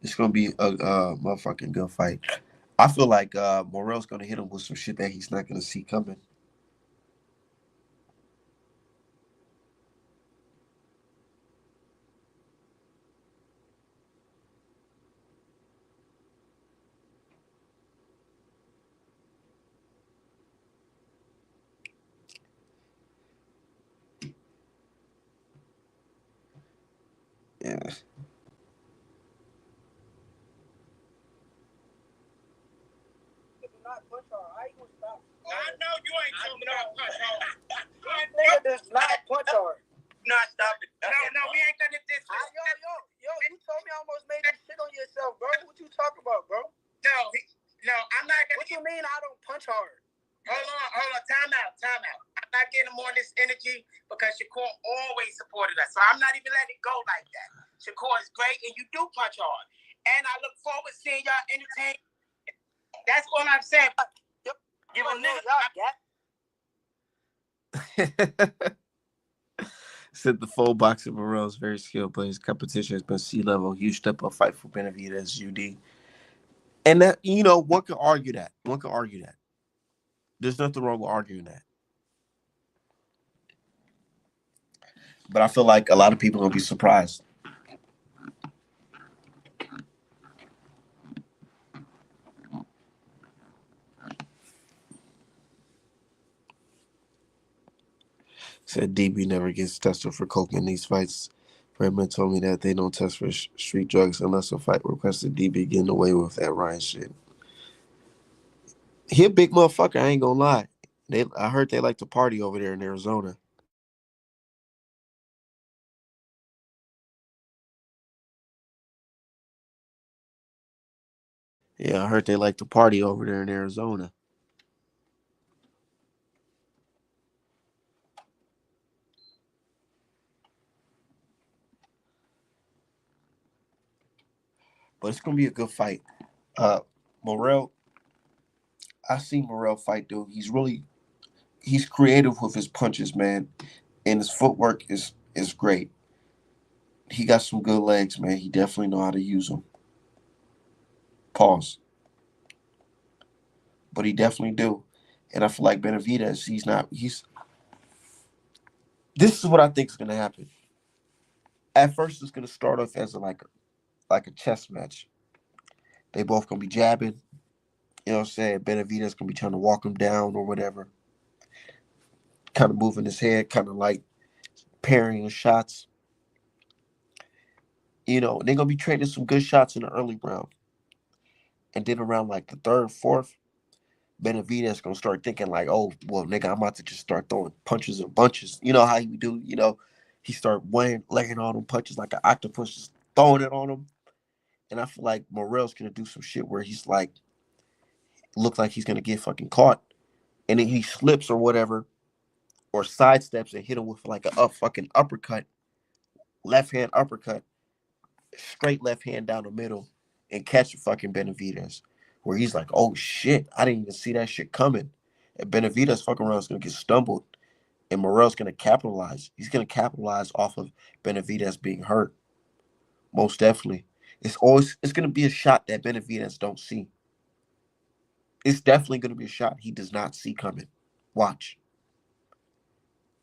It's gonna be a motherfucking good fight. I feel like Morrell's gonna hit him with some shit that he's not gonna see coming. Yeah. Not punch hard. How you gonna stop? I know you ain't talking about punch hard. Nigga does not punch hard. Not stop it. No, we ain't gonna this. Yo, you told me I almost made that shit on yourself, bro. What you talking about, bro? No, I'm not gonna. What you mean I don't punch hard? Hold on. Time out. I'm not getting more of this energy because Shakur always supported us. So I'm not even letting it go like that. Shakur is great and you do punch hard. And I look forward to seeing y'all entertain. That's all I'm saying. Give a nigga Said the full boxer Morrell is very skilled, but his competition has been C-level. Huge step up fight for Benavidez, UD. And that, one can argue that. One can argue that. There's nothing wrong with arguing that. But I feel like a lot of people are gonna be surprised. Said DB never gets tested for coke in these fights. Redman told me that they don't test for street drugs unless a fight requested DB getting away with that Ryan shit. He a big motherfucker, I ain't gonna lie. I heard they like to party over there in Arizona. Yeah, I heard they like to party over there in Arizona. But it's gonna be a good fight. Uh Morrell, I seen Morrell fight, dude. He's creative with his punches, man. And his footwork is great. He got some good legs, man. He definitely know how to use them. Pause. But he definitely do. And I feel like Benavidez, he's this is what I think is gonna happen. At first it's gonna start off as like a chess match. They both gonna be jabbing. You know what I'm saying? Benavidez gonna be trying to walk him down or whatever. Kind of moving his head, kind of like parrying shots. They're gonna be trading some good shots in the early round. And then around like the third, fourth, Benavidez gonna start thinking like, oh, well, nigga, I'm about to just start throwing punches and bunches. You know how you do, he start laying on them punches like an octopus, just throwing it on him. And I feel like Morrell's gonna do some shit where he's like, look like he's gonna get fucking caught. And then he slips or whatever, or sidesteps and hit him with like a fucking uppercut, left hand uppercut, straight left hand down the middle, and catch fucking Benavidez. Where he's like, oh shit, I didn't even see that shit coming. And Benavidez fucking around is gonna get stumbled, and Morrell's gonna capitalize. He's gonna capitalize off of Benavidez being hurt. Most definitely. It's gonna be a shot that Benavidez don't see. It's definitely gonna be a shot he does not see coming. Watch.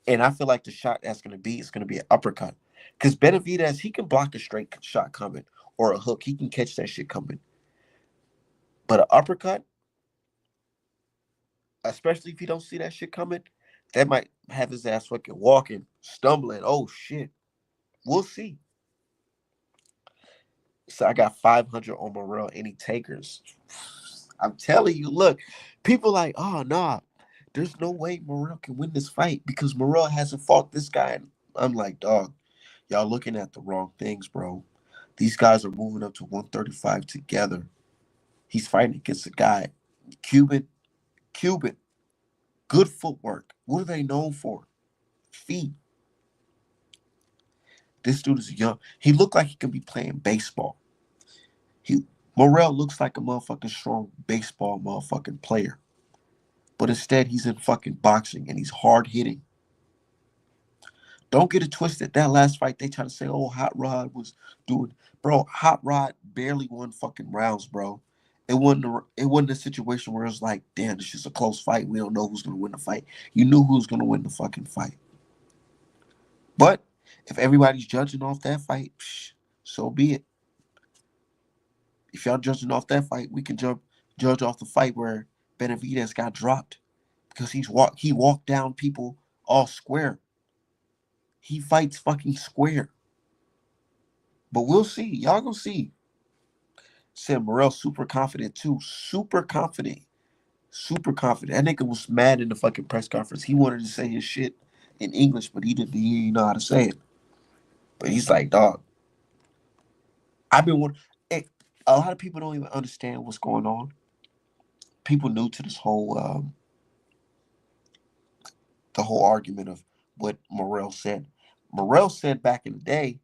And I feel like the shot that's going to be, it's going to be an uppercut. Because Benavidez, he can block a straight shot coming or a hook. He can catch that shit coming. But an uppercut, especially if you don't see that shit coming, that might have his ass fucking walking, stumbling. Oh, shit. We'll see. So I got 500 on Morrell. Any takers? I'm telling you, look, people like, oh, nah, there's no way Morrell can win this fight because Morrell hasn't fought this guy. I'm like, dog, y'all looking at the wrong things, bro. These guys are moving up to 135 together. He's fighting against a guy, Cuban, Cuban, good footwork. What are they known for? Feet. This dude is young. He looked like he could be playing baseball. He Morrell looks like a motherfucking strong baseball motherfucking player. But instead, he's in fucking boxing and he's hard hitting. Don't get it twisted. That last fight, they try to say, oh, Hot Rod was doing. Bro, Hot Rod barely won fucking rounds, bro. It wasn't a situation where it's like, damn, this is a close fight. We don't know who's gonna win the fight. You knew who was gonna win the fucking fight. But if everybody's judging off that fight, so be it. If y'all judging off that fight, we can judge off the fight where Benavidez got dropped because he walked down people all square. He fights fucking square. But we'll see. Y'all gonna see. Said Morrell super confident too. Super confident. Super confident. That nigga was mad in the fucking press conference. He wanted to say his shit in English, but he didn't know how to say it. But he's like, dog, I've been one. A lot of people don't even understand what's going on. People new to this whole the whole argument of what Morrell said. Morrell said back in the day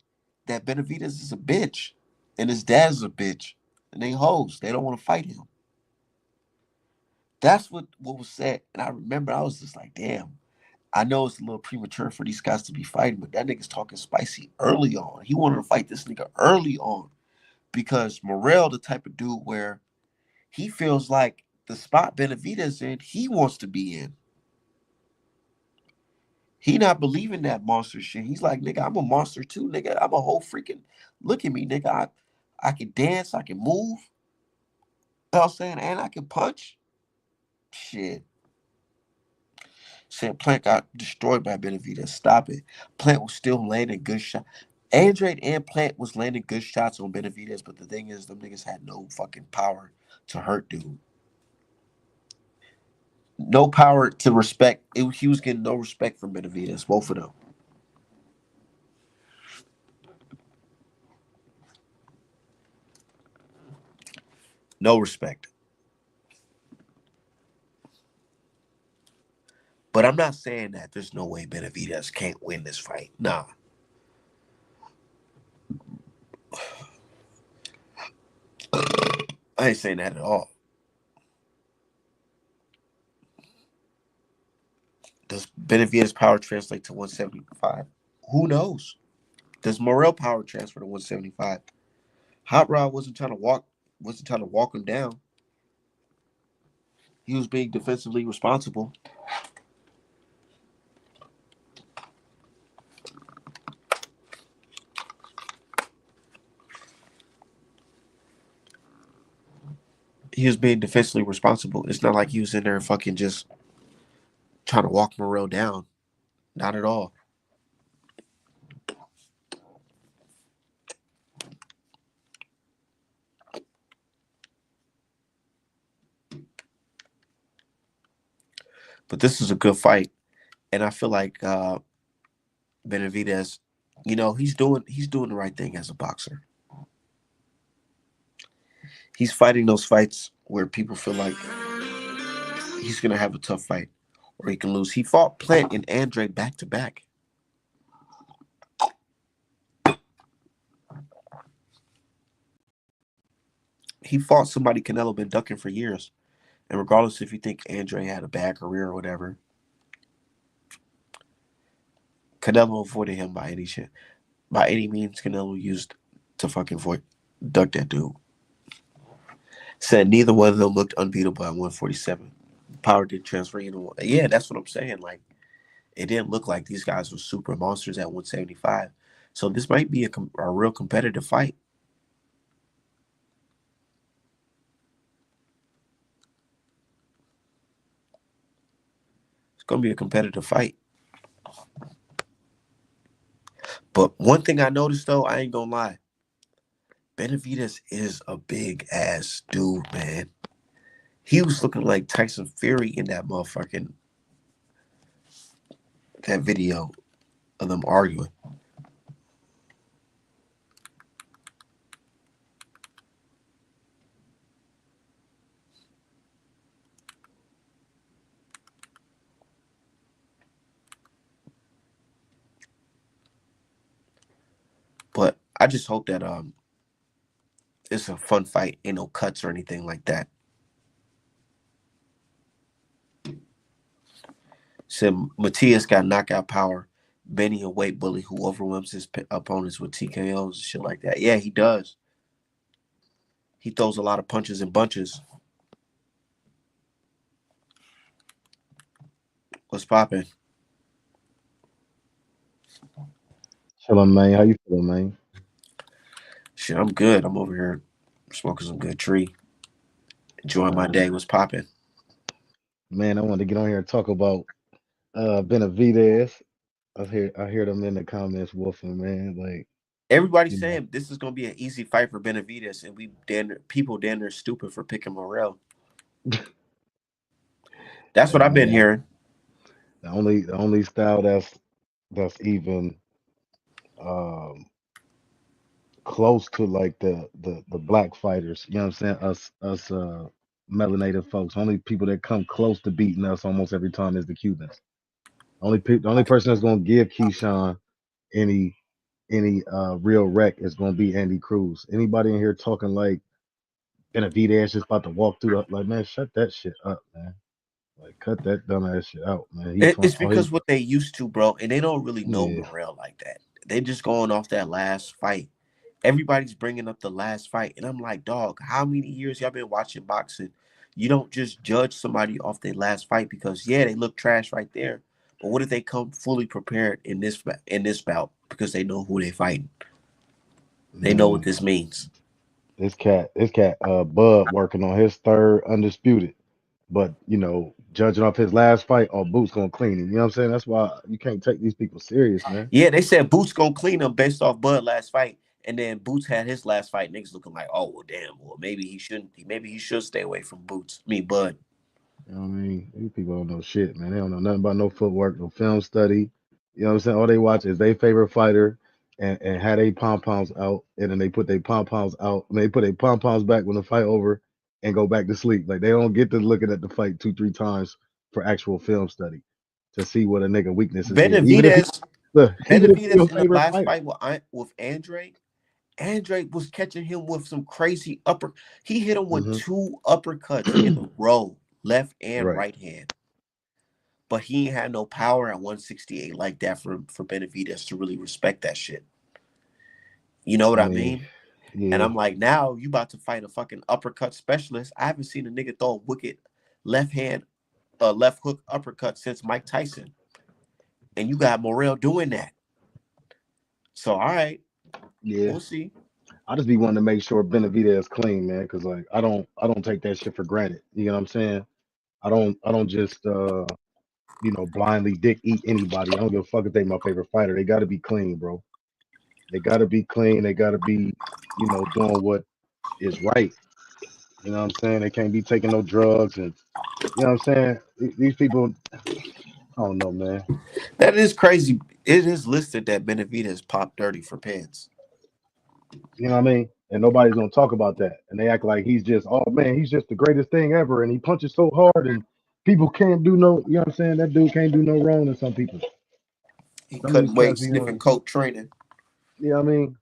that Benavidez is a bitch and his dad is a bitch and they hoes. They don't want to fight him. That's what was said. And I remember I was just like, damn, I know it's a little premature for these guys to be fighting, but that nigga's talking spicy early on. He wanted to fight this nigga early on because Morrell, the type of dude where he feels like the spot Benavidez in, he wants to be in. He not believing that monster shit. He's like, nigga, I'm a monster too, nigga. I'm a whole freaking look at me, nigga. I can dance, I can move. You know what I'm saying? And I can punch. Shit. Said Plant got destroyed by Benavidez. Stop it. Plant was still landing good shots. Andrade and Plant was landing good shots on Benavidez, but the thing is, them niggas had no fucking power to hurt dude. No power to respect. He was getting no respect from Benavidez, both of them. No respect. But I'm not saying that there's no way Benavidez can't win this fight. Nah. I ain't saying that at all. Does Benavidez power translate to 175? Who knows? Does Morrell power transfer to 175? Hot Rod wasn't trying to walk him down. He was being defensively responsible. He was being defensively responsible. It's not like he was in there fucking just trying to walk Morrell down. Not at all. But this is a good fight. And I feel like Benavidez, he's doing the right thing as a boxer. He's fighting those fights where people feel like he's gonna have a tough fight or he can lose. He fought Plant and Andre back to back. He fought somebody Canelo been ducking for years. And regardless if you think Andre had a bad career or whatever, Canelo avoided him by any shit. By any means Canelo used to fucking duck that dude. Said neither one of them looked unbeatable at 147. Power did transfer either one. Yeah, that's what I'm saying. Like, It didn't look like these guys were super monsters at 175. So this might be a real competitive fight. It's gonna be a competitive fight. But one thing I noticed though, I ain't gonna lie, Benavidez is a big ass dude, man. He was looking like Tyson Fury in that motherfucking that video of them arguing. But I just hope that it's a fun fight. Ain't no cuts or anything like that. Said Matias got knockout power. Benny a weight bully who overwhelms his opponents with TKOs and shit like that. Yeah, he does. He throws a lot of punches and bunches. What's popping? Chillin', man. How you feeling, man? Shit, I'm good. I'm over here smoking some good tree. Enjoying my Uh, day. What's popping? man, I wanted to get on here and talk about Benavidez. I hear them in the comments woofing, man. Like, Everybody's you know, saying this is gonna be an easy fight for Benavidez, and people damn near stupid for picking Morrell. That's what hey I've been man, hearing. the only style that's even um close to like the black fighters, you know what I'm saying? Us melanated folks. Only people that come close to beating us almost every time is the Cubans. The only person that's gonna give Keyshawn any real wreck is gonna be Andy Cruz. Anybody in here talking like Benavidez just about to walk through the like, man, shut that shit up, man. Like, cut that dumbass shit out, man. He It's all he because what they used to, bro, and they don't really know yeah, Morrell like that. They just going off that last fight. Everybody's bringing up the last fight, and I'm like, dog, how many years y'all been watching boxing? You don't just judge somebody off their last fight because yeah, they look trash right there. But what if they come fully prepared in this bout because they know who they fighting? They know what man. this means. This cat, Bud working on his third undisputed. But judging off his last fight, oh, Boots gonna clean him. You know what I'm saying? That's why you can't take these people serious, man. Yeah, they said Boots gonna clean him based off Bud last fight, and then Boots had his last fight. Niggas looking like, oh well, damn, well maybe he shouldn't. Maybe he should stay away from Boots. Me, Bud. You know what I mean? These people don't know shit, man. They don't know nothing about no footwork, no film study. You know what I'm saying? All they watch is their favorite fighter and had they pom poms out, and then they put their pom poms out, and they put their pom poms back when the fight over and go back to sleep. Like they don't get to looking at the fight two, three times for actual film study to see what a nigga weaknesses is. Benavidez, Even if he your Benavidez in the favorite last fighter. fight with Andre, Andre was catching him with some crazy upper. He hit him with Hmm. two uppercuts in a row, left and Right. right hand. But he ain't had no power at 168 like that for Benavidez to really respect that shit. You know what I I mean, mean? And yeah. I'm like, now you about to fight a fucking uppercut specialist. I haven't seen a nigga throw a wicked left hand, left hook uppercut since Mike Tyson. And you got Morrell doing that. So all right, Yeah. we'll see. I just be wanting to make sure Benavidez is clean, man, because like I don't take that shit for granted. You know what I'm saying? I don't just blindly dick eat anybody. I don't give a fuck if they my favorite fighter. They gotta be clean, bro. They gotta be clean. They gotta be, doing what is right. You know what I'm saying? They can't be taking no drugs and you know what I'm saying? These people, I don't know, man. That is crazy. It is listed that Benavidez popped 30 for pants. You know what I mean? And nobody's gonna talk about that. And they act like he's just, oh man, he's just the greatest thing ever, and he punches so hard, and people can't do no, you know what I'm saying? That dude can't do no wrong to some people. He Some of these couldn't wait cats be sniffing on, coke training. you know what I mean?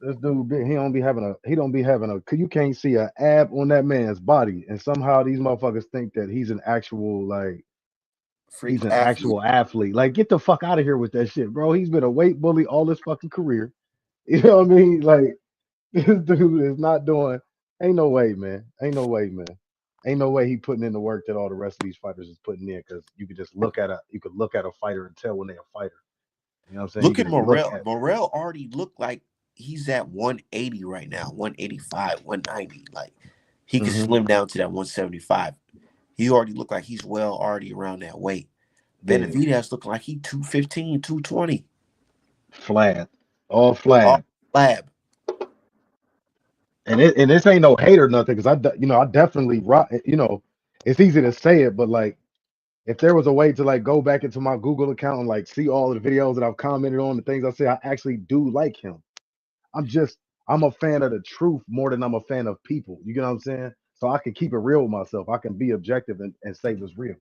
This dude, he don't be having a, you can't see an ab on that man's body, and somehow these motherfuckers think that he's an actual like Freak he's an athlete. actual athlete. Like, get the fuck out of here with that shit, bro. He's been a weight bully all his fucking career. You know what I mean? Like, this dude is not doing. Ain't no way, man. Ain't no way, man. Ain't no way he putting in the work that all the rest of these fighters is putting in because you could look at a fighter and tell when they're a fighter. You know what I'm saying? You Look could at just look Morrell. at Morrell already looked like he's at 180 right now, 185, 190. Like he could hmm slim down to that 175. He already looked like he's well already around that weight. yeah, Benavidez looking like he 215, 220. flat, all All flat. lab. And this ain't no hate or nothing because I definitely rock. It's easy to say it, but like if there was a way to like go back into my Google account and like see all the videos that I've commented on, the things I say, I actually do like him. I'm just I'm a fan of the truth more than I'm a fan of people. You get what I'm saying? So I can keep it real with myself. I can be objective and say what's real.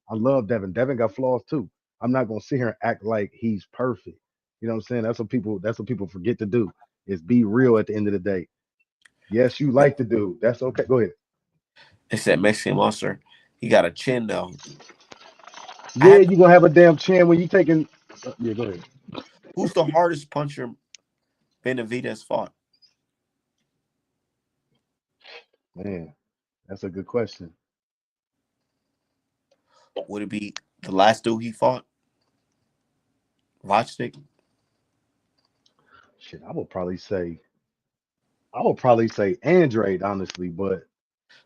I love Devin. Devin got flaws too. I'm not gonna sit here and act like he's perfect. You know what I'm saying? That's what people forget to do is be real at the end of the day. Yes, you like the dude. That's okay. Go ahead. It's that Mexican monster. He got a chin though. I Yeah, haven't. you gonna have a damn chin when you taking. Yeah, go ahead. Who's the hardest puncher Benavidez fought? Man, that's a good question. Would it be the last dude he fought? Vochnik? Shit, I would probably say Andrade, honestly, but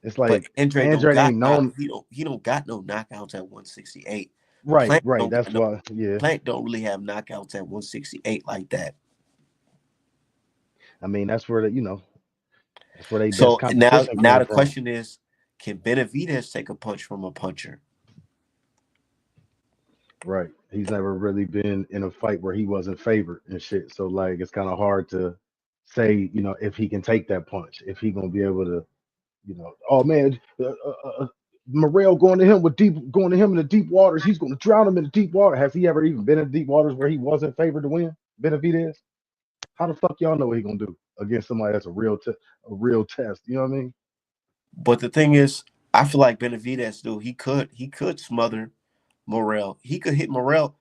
it's But like Andre don't Andrade got ain't knock. known. He don't got no knockouts at 168. Right, Plant right. don't got That's no. why. Yeah. Plant don't really have knockouts at 168 like that. I mean, that's where they best So now, competition now come the from. question is, can Benavidez take a punch from a puncher? Right. He's never really been in a fight where he wasn't favored and shit. So like, it's kind of hard to say, if he can take that punch, if he gonna be able to, oh man, Morrell going to him in the deep waters. He's going to drown him in the deep water. Has he ever even been in deep waters where he wasn't favored to win? Benavidez? How the fuck y'all know what he gonna do against somebody that's a real test? You know what I mean? But the thing is, I feel like Benavidez, dude, he could smother Morrell. He could hit Morrell.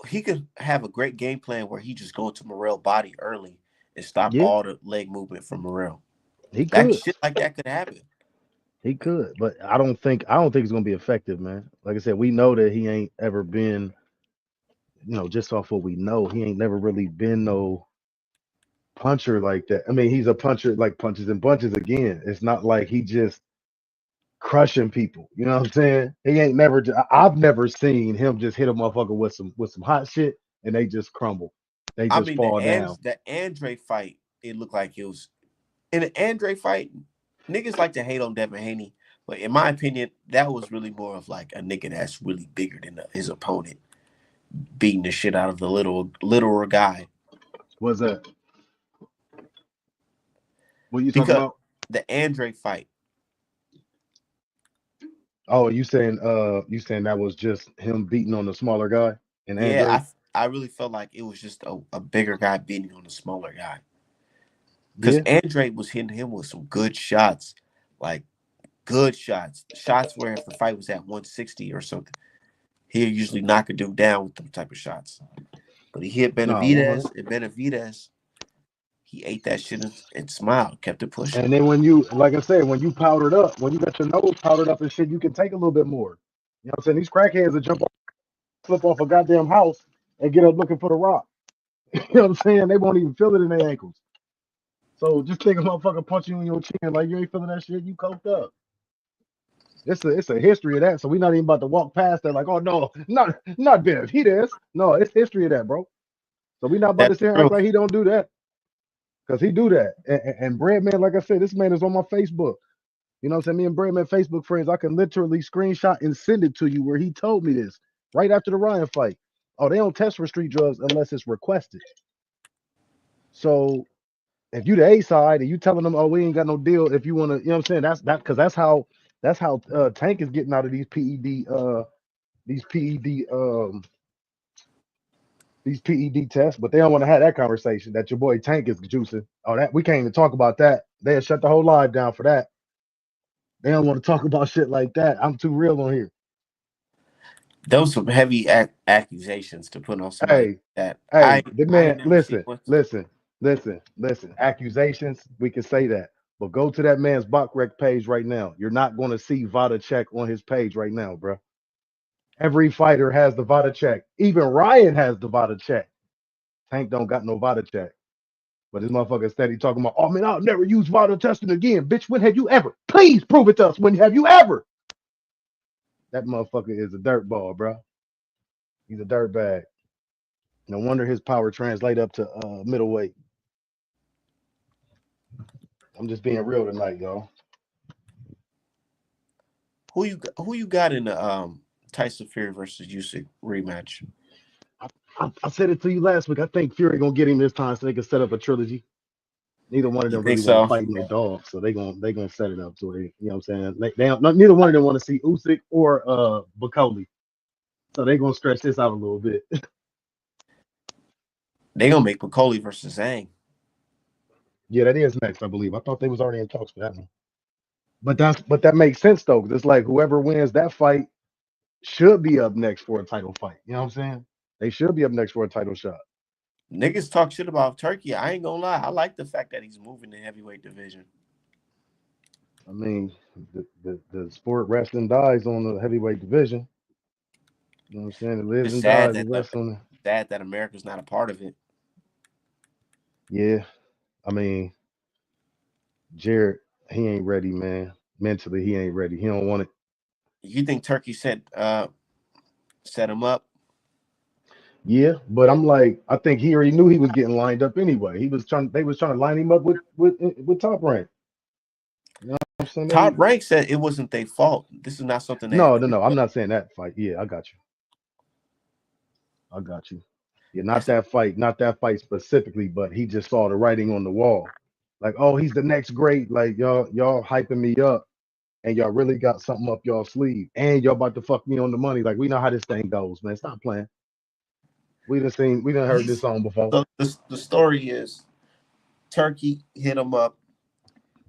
He could have a great game plan where he just go to Morrell body early and stop Yeah, all the leg movement from Morrell. he That could. shit like that could happen. He could, but I don't think it's gonna be effective, man. Like I said, we know that he ain't ever been, just off what we know, he ain't never really been no puncher like that. I mean, he's a puncher like punches and bunches again. It's not like he just crushing people. You know what I'm saying? He ain't never. I've never seen him just hit a motherfucker with some hot shit and they just crumble. They I just mean, fall down. the Andre fight, it looked like it was in an Andre fight. Niggas like to hate on Devin Haney, but in my opinion, that was really more of like a nigga that's really bigger than his opponent, beating the shit out of the littler guy. What's that? What you talking Because about? the Andre fight, Oh, you saying that was just him beating on the smaller guy and yeah, Andre? I really felt like it was just a bigger guy beating on a smaller guy. Because Yeah, Andre was hitting him with some good shots, like good shots, shots where if the fight was at 160 or something, he'll usually knock a dude down with them type of shots. But he hit nah, 100. Benavidez, and Benavidez, he ate that shit and smiled, kept it pushing. And then when you, like I said, when you powdered up, when you got your nose powdered up and shit, you can take a little bit more. You know what I'm saying? These crackheads that jump off, flip off a goddamn house and get up looking for the rock. You know what I'm saying? They won't even feel it in their ankles. So just think a motherfucker punch you in your chin like you ain't feeling that shit. You coked up. It's a history of that. So we're not even about to walk past that. Like, oh no, not Bev. He does. No, it's history of that, bro. So we not about to That's sit here and act true. like he don't do that because he do that. And Breadman, like I said, this man is on my Facebook. You know what I'm saying? Me and Breadman Facebook friends. I can literally screenshot and send it to you where he told me this right after the Ryan fight. Oh, they don't test for street drugs unless it's requested. So if you the A side and you telling them, oh, we ain't got no deal. If you want to, you know what I'm saying? That's that because that's how Tank is getting out of these PED these PED tests, but they don't want to have that conversation that your boy Tank is juicing. Oh, that we can't even talk about that. They'll shut the whole live down for that. They don't want to talk about shit like that. I'm too real on here. Those some heavy accusations to put on somebody Hey, that hey, the I ain't man, never seen listen, one. listen, listen, listen. Accusations, we can say that. But go to that man's Backrec page right now. You're not going to see Vodacek on his page right now, bro. Every fighter has the Vodacek. Even Ryan has the Vodacek. Tank don't got no Vodacek. But this motherfucker steady talking about, oh man, I'll never use Vada testing again. Bitch, when have you ever? Please prove it to us. When have you ever? That motherfucker is a dirtball, bro. He's a dirtbag. No wonder his power translate up to middleweight. I'm just being real tonight, y'all. Who you got in the Tyson Fury versus Usyk rematch? I said it to you last week. I think Fury gonna get him this time so they can set up a trilogy. Neither one of You them think really want to so? fight no dog, so they gonna set it up to it. You know what I'm saying? They don't, neither one of them want to see Usyk or Bacoli, so they gonna stretch this out a little bit. They gonna make Piccoli versus Zhang. Yeah, that is next, I believe. I thought they was already in talks for that one. But that makes sense though, because it's like whoever wins that fight should be up next for a title fight. You know what I'm saying? They should be up next for a title shot. Niggas talk shit about Turkey. I ain't gonna lie. I like the fact that he's moving the heavyweight division. I mean, the sport wrestling dies on the heavyweight division. You know what I'm saying? It lives It's and sad dies with wrestling. America's not a part of it. Yeah, I mean, Jared, he ain't ready, man. Mentally, he ain't ready. He don't want it. You think Turkey set him up? Yeah, but I'm like, I think he already knew he was getting lined up anyway. They was trying to line him up with Top Rank. You know what I'm saying? Top Rank said it wasn't their fault. This is not something that. No. I'm not saying that fight. Yeah, I got you. I got you. Yeah, It's not that fight specifically, but he just saw the writing on the wall. Like, oh, he's the next great. Like y'all hyping me up, and y'all really got something up y'all sleeve, and y'all about to fuck me on the money. Like we know how this thing goes, man. Stop playing. We done heard this he's song before. so the story is Turkey hit him up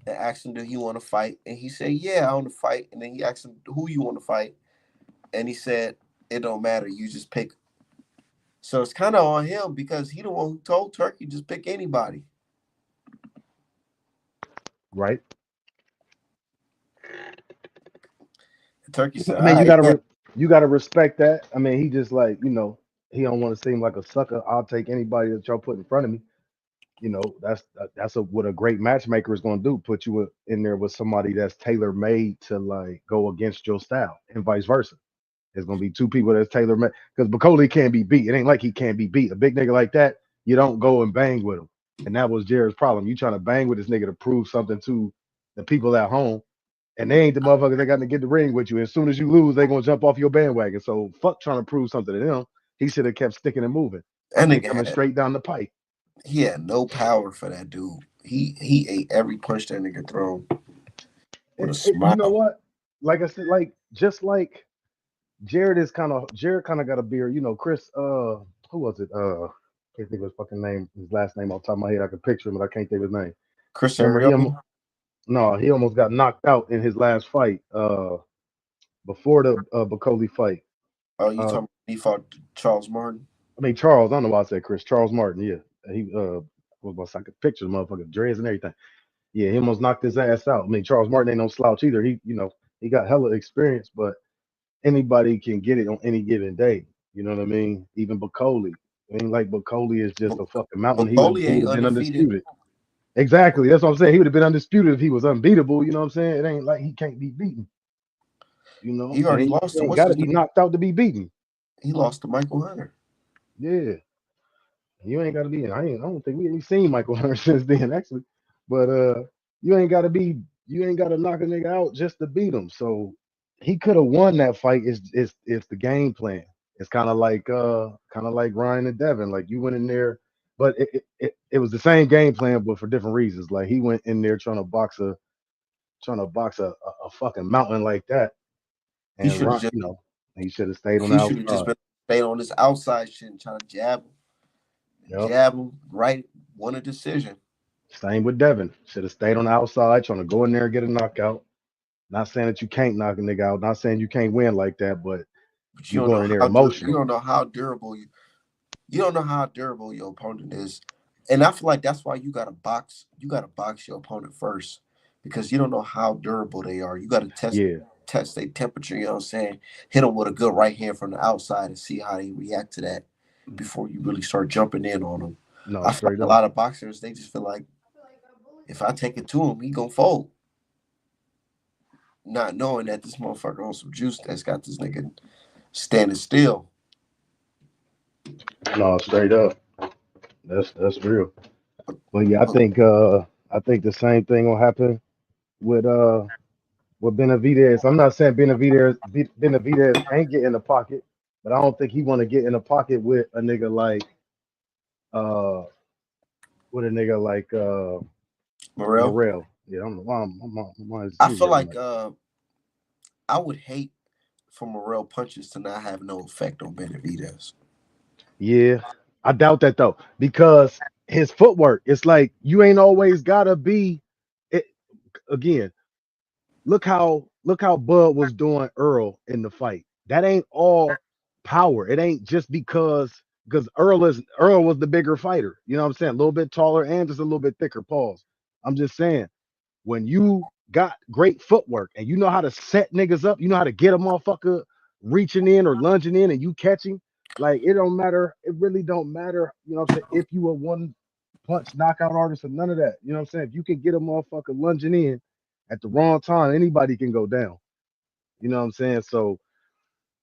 and asked him, "Do he want to fight?" And he said, "Yeah, I want to fight." And then he asked him, "Who you want to fight?" And he said, "It don't matter. You just pick." So it's kind of on him because he the one who told Turkey just pick anybody. Right. And Turkey said, I "All mean, right, yeah." you gotta respect that. I mean, he just like he don't want to seem like a sucker. I'll take anybody that y'all put in front of me. That's what a great matchmaker is going to do. Put you in there with somebody that's tailor made to like go against your style, and vice versa. There's going to be two people that's tailor made because Bacoli can't be beat. It ain't like he can't be beat. A big nigga like that, you don't go and bang with him. And that was Jared's problem. You trying to bang with this nigga to prove something to the people at home, and they ain't the motherfuckers that got to get the ring with you. As soon as you lose, they gonna jump off your bandwagon. So fuck trying to prove something to them. He should have kept sticking and moving That and nigga coming straight down the pipe. he had no power for that dude. He ate every punch that nigga thrown with a You know smile. what? Like I said, just like Jared kind of got a beard. Chris who was it? Can't think of his fucking name, his last name off the top of my head. I can picture him, but I can't think of his name. Chris Remember Ariel. he almost got knocked out in his last fight, before the Bacoli fight. Oh, you Uh talking about he fought Charles Martin? I mean Charles, I don't know why I said Chris. Charles Martin, yeah. He was I could picture the motherfucker dreads and everything. Yeah, he almost knocked his ass out. I mean, Charles Martin ain't no slouch either. He got hella experience, but anybody can get it on any given day. You know what I mean? Even Bacoli. I mean, like Bacoli is just a fucking mountain. Bacoli He would ain't have been undefeated. undisputed. Exactly. That's what I'm saying. He would have been undisputed if he was unbeatable. You know what I'm saying? It ain't like he can't be beaten. He already lost You to ain't what's got to his be name? knocked out to be beaten. He lost to Michael Hunter. Yeah. You ain't got to be in. I don't think we ain't seen Michael Hunter since then, actually. But you ain't got to be. You ain't got to knock a nigga out just to beat him. So he could have won that fight. It's the game plan. It's kind of like Ryan and Devin. Like you went in there, but it was the same game plan, but for different reasons. Like he went in there trying to box a fucking mountain like that, He and should have Ryan, just he should have stayed on the he should have just outside. been stayed on this outside shit and trying to Yep. jab him right, won a decision. Same with Devin. Should have stayed on the outside, trying to go in there and get a knockout. Not saying that you can't knock a nigga out. Not saying you can't win like that, but But you going in there you emotional. don't know how durable you don't know how durable your opponent is. And I feel like that's why you gotta box your opponent first. because you don't know how durable they are. You got to Yeah. test their temperature. You know what I'm saying? Hit them with a good right hand from the outside and see how they react to that before you really start jumping in on them. No, I feel like straight a up. lot of boxers they just feel like if I take it to him, he gonna fold, not knowing that this motherfucker on some juice that's got this nigga standing still. No, straight up. That's real. But yeah, I think the same thing will happen with Benavidez. I'm not saying Benavidez can't get in the pocket, but I don't think he want to get in the pocket with a nigga like uh Morrell, Morrell. Yeah, I don't know why my I excuse feel me. I'm like like, I would hate for Morrell punches to not have no effect on Benavidez. yeah, I doubt that though because his footwork. It's like you ain't always gotta be. It again. Look how Bud was doing Earl in the fight. That ain't all power. It ain't just because Earl was the bigger fighter. You know what I'm saying? A little bit taller and just a little bit thicker. Pause. I'm just saying when you got great footwork and you know how to set niggas up, you know how to get a motherfucker reaching in or lunging in and you catching. Like it don't matter. It really don't matter. You know what I'm saying? If you a one punch knockout artist or none of that. You know what I'm saying? If you can get a motherfucker lunging in at the wrong time, anybody can go down. You know what I'm saying? So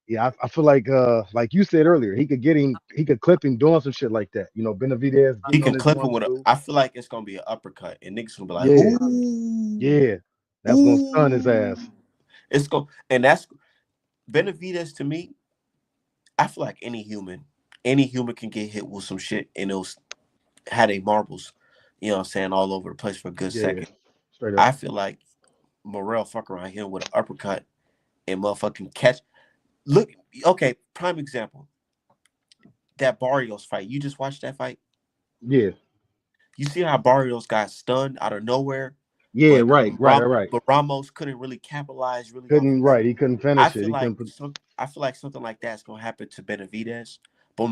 yeah, I feel like you said earlier, he could clip him doing some shit like that. You know, Benavidez He getting on can his clip him one with a. two. I feel like it's gonna be an uppercut, and niggas gonna be like, Yeah, "Ooh, yeah. That's gonna stun his ooh." ass. It's going, and that's Benavidez to me. I feel like any human can get hit with some shit, and it'll had a marbles. You know what I'm saying, all over the place for a good Yeah, second. straight up. I feel like Morrell fuck around here with an uppercut and motherfucking catch. Look, okay, prime example. That Barrios fight. You just watched that fight. Yeah, You see how Barrios got stunned out of nowhere, yeah. Right, right, right, right. But Ramos couldn't really capitalize really off of Couldn't that. right. He couldn't I finish it. feel He like couldn't put. something like that's gonna happen to Benavidez, but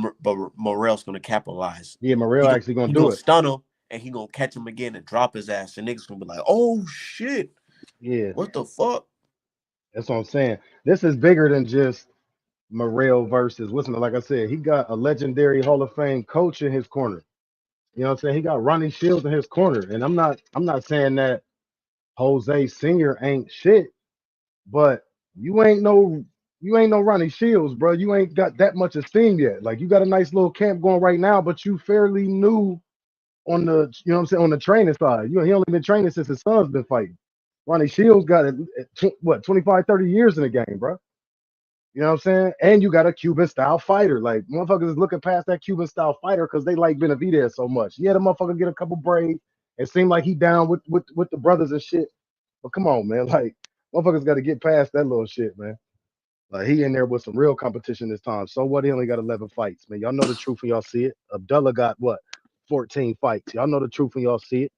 Morel's gonna capitalize. Yeah, Morrell actually gonna He do gonna it. stun him and he gonna catch him again and drop his ass. And niggas gonna be like, "Oh shit, Yeah, what the fuck?" that's what I'm saying. This is bigger than just Morrell versus listen. Like I said, he got a legendary Hall of Fame coach in his corner. You know what I'm saying? He got Ronnie Shields in his corner, and I'm not saying that Jose Senior ain't shit, but you ain't no you ain't no Ronnie Shields, bro. You ain't got that much esteem yet. Like you got a nice little camp going right now, but you fairly new on the you know what I'm saying on the training side. He only been training since his son's been fighting. Ronnie Shields got what 25, 30 years in the game, bro. You know what I'm saying? And you got a Cuban style fighter. Like motherfuckers is looking past that Cuban style fighter because they like Benavidez so much. Yeah, the motherfucker get a couple braids. It seemed like he down with the brothers and shit. But come on, man. Like motherfuckers got to get past that little shit, man. Like he in there with some real competition this time. So what? He only got 11 fights, man. Y'all know the truth when y'all see it. Abdullah got what? 14 fights. Y'all know the truth when y'all see it.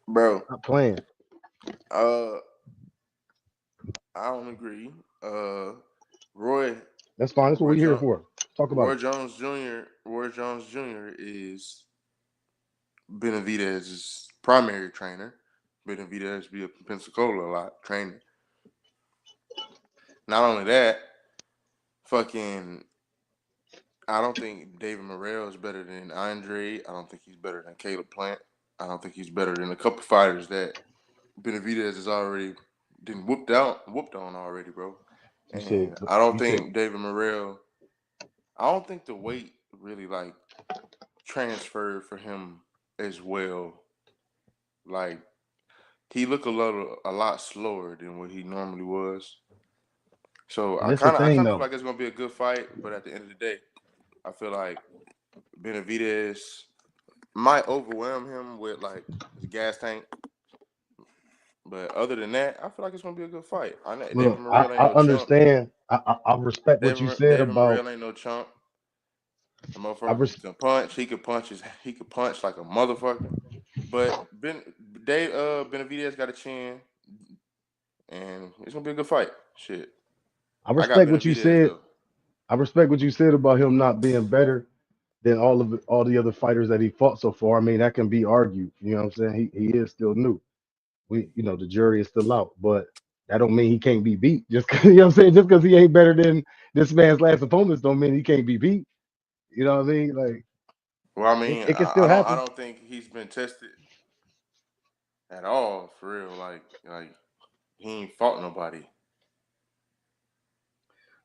bro. Not playing. Uh, I don't agree. Roy That's fine. That's what Roy we here Jones for. Talk about it. Roy Jones Jr. is Benavidez's primary trainer. Benavidez be up in Pensacola a lot training. Not only that, fucking I don't think David Morrell is better than Andre. I don't think he's better than Caleb Plant. I don't think he's better than a couple fighters that Benavidez has already been whooped on already, bro. You said And I don't you said think David Morrell. I don't think the weight really like transferred for him as well. Like he looked a lot slower than what he normally was. So and that's the I thing kind of feel though. like it's gonna be a good fight, but at the end of the day, I feel like Benavidez might overwhelm him with like his gas tank. But other than that, I feel like it's gonna be a good fight. I know David Look, I, Morrell ain't I no chump. understand. I respect what you said David about. Morrell ain't no chump. The I motherfucker res, can punch. He could punch like a motherfucker. But Benavidez got a chin, and it's gonna be a good fight. Shit, I I got respect what you Benavidez said. though. I respect what you said about him not being better than all the other fighters that he fought so far. I mean, that can be argued. You know what I'm saying? He is still new. The jury is still out, but that don't mean he can't be beat. Just 'cause, you know what I'm saying, just because he ain't better than this man's last opponents, don't mean he can't be beat. You know what I mean? Like Well, I it, mean, it can I still don't I happen. don't think he's been tested at all for real. Like he ain't fought nobody.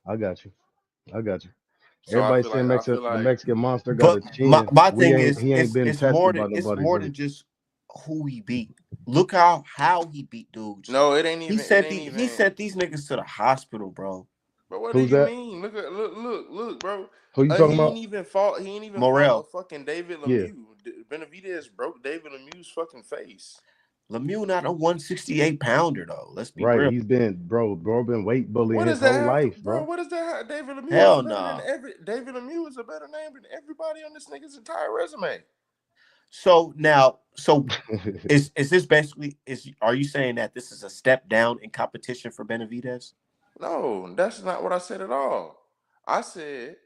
I got you. I got you. So Everybody saying I feel The like Mexican monster got But a my, chin. my We thing ain't is, he ain't been tested by it's nobody, more but than just who he beat. Look how he beat dudes. no, it ain't even. It ain't He even. sent these niggas to the hospital, bro. But what do who's you that? mean? Look, bro. Who you talking He ain't about? even fought. He ain't even fought a Morel, fucking David Yeah, Lemieux. Benavidez broke David Lemieux's fucking face. Lemieux not a 168 pounder though. Let's be right. real. He's been bro been weight bullying What his does that whole have to, life, bro? bro. What does that have? Hell nah. David Lemieux is a better name than everybody on this nigga's entire resume. So now, is this basically is? Are you saying that this is a step down in competition for Benavidez? No, that's not what I said at all. I said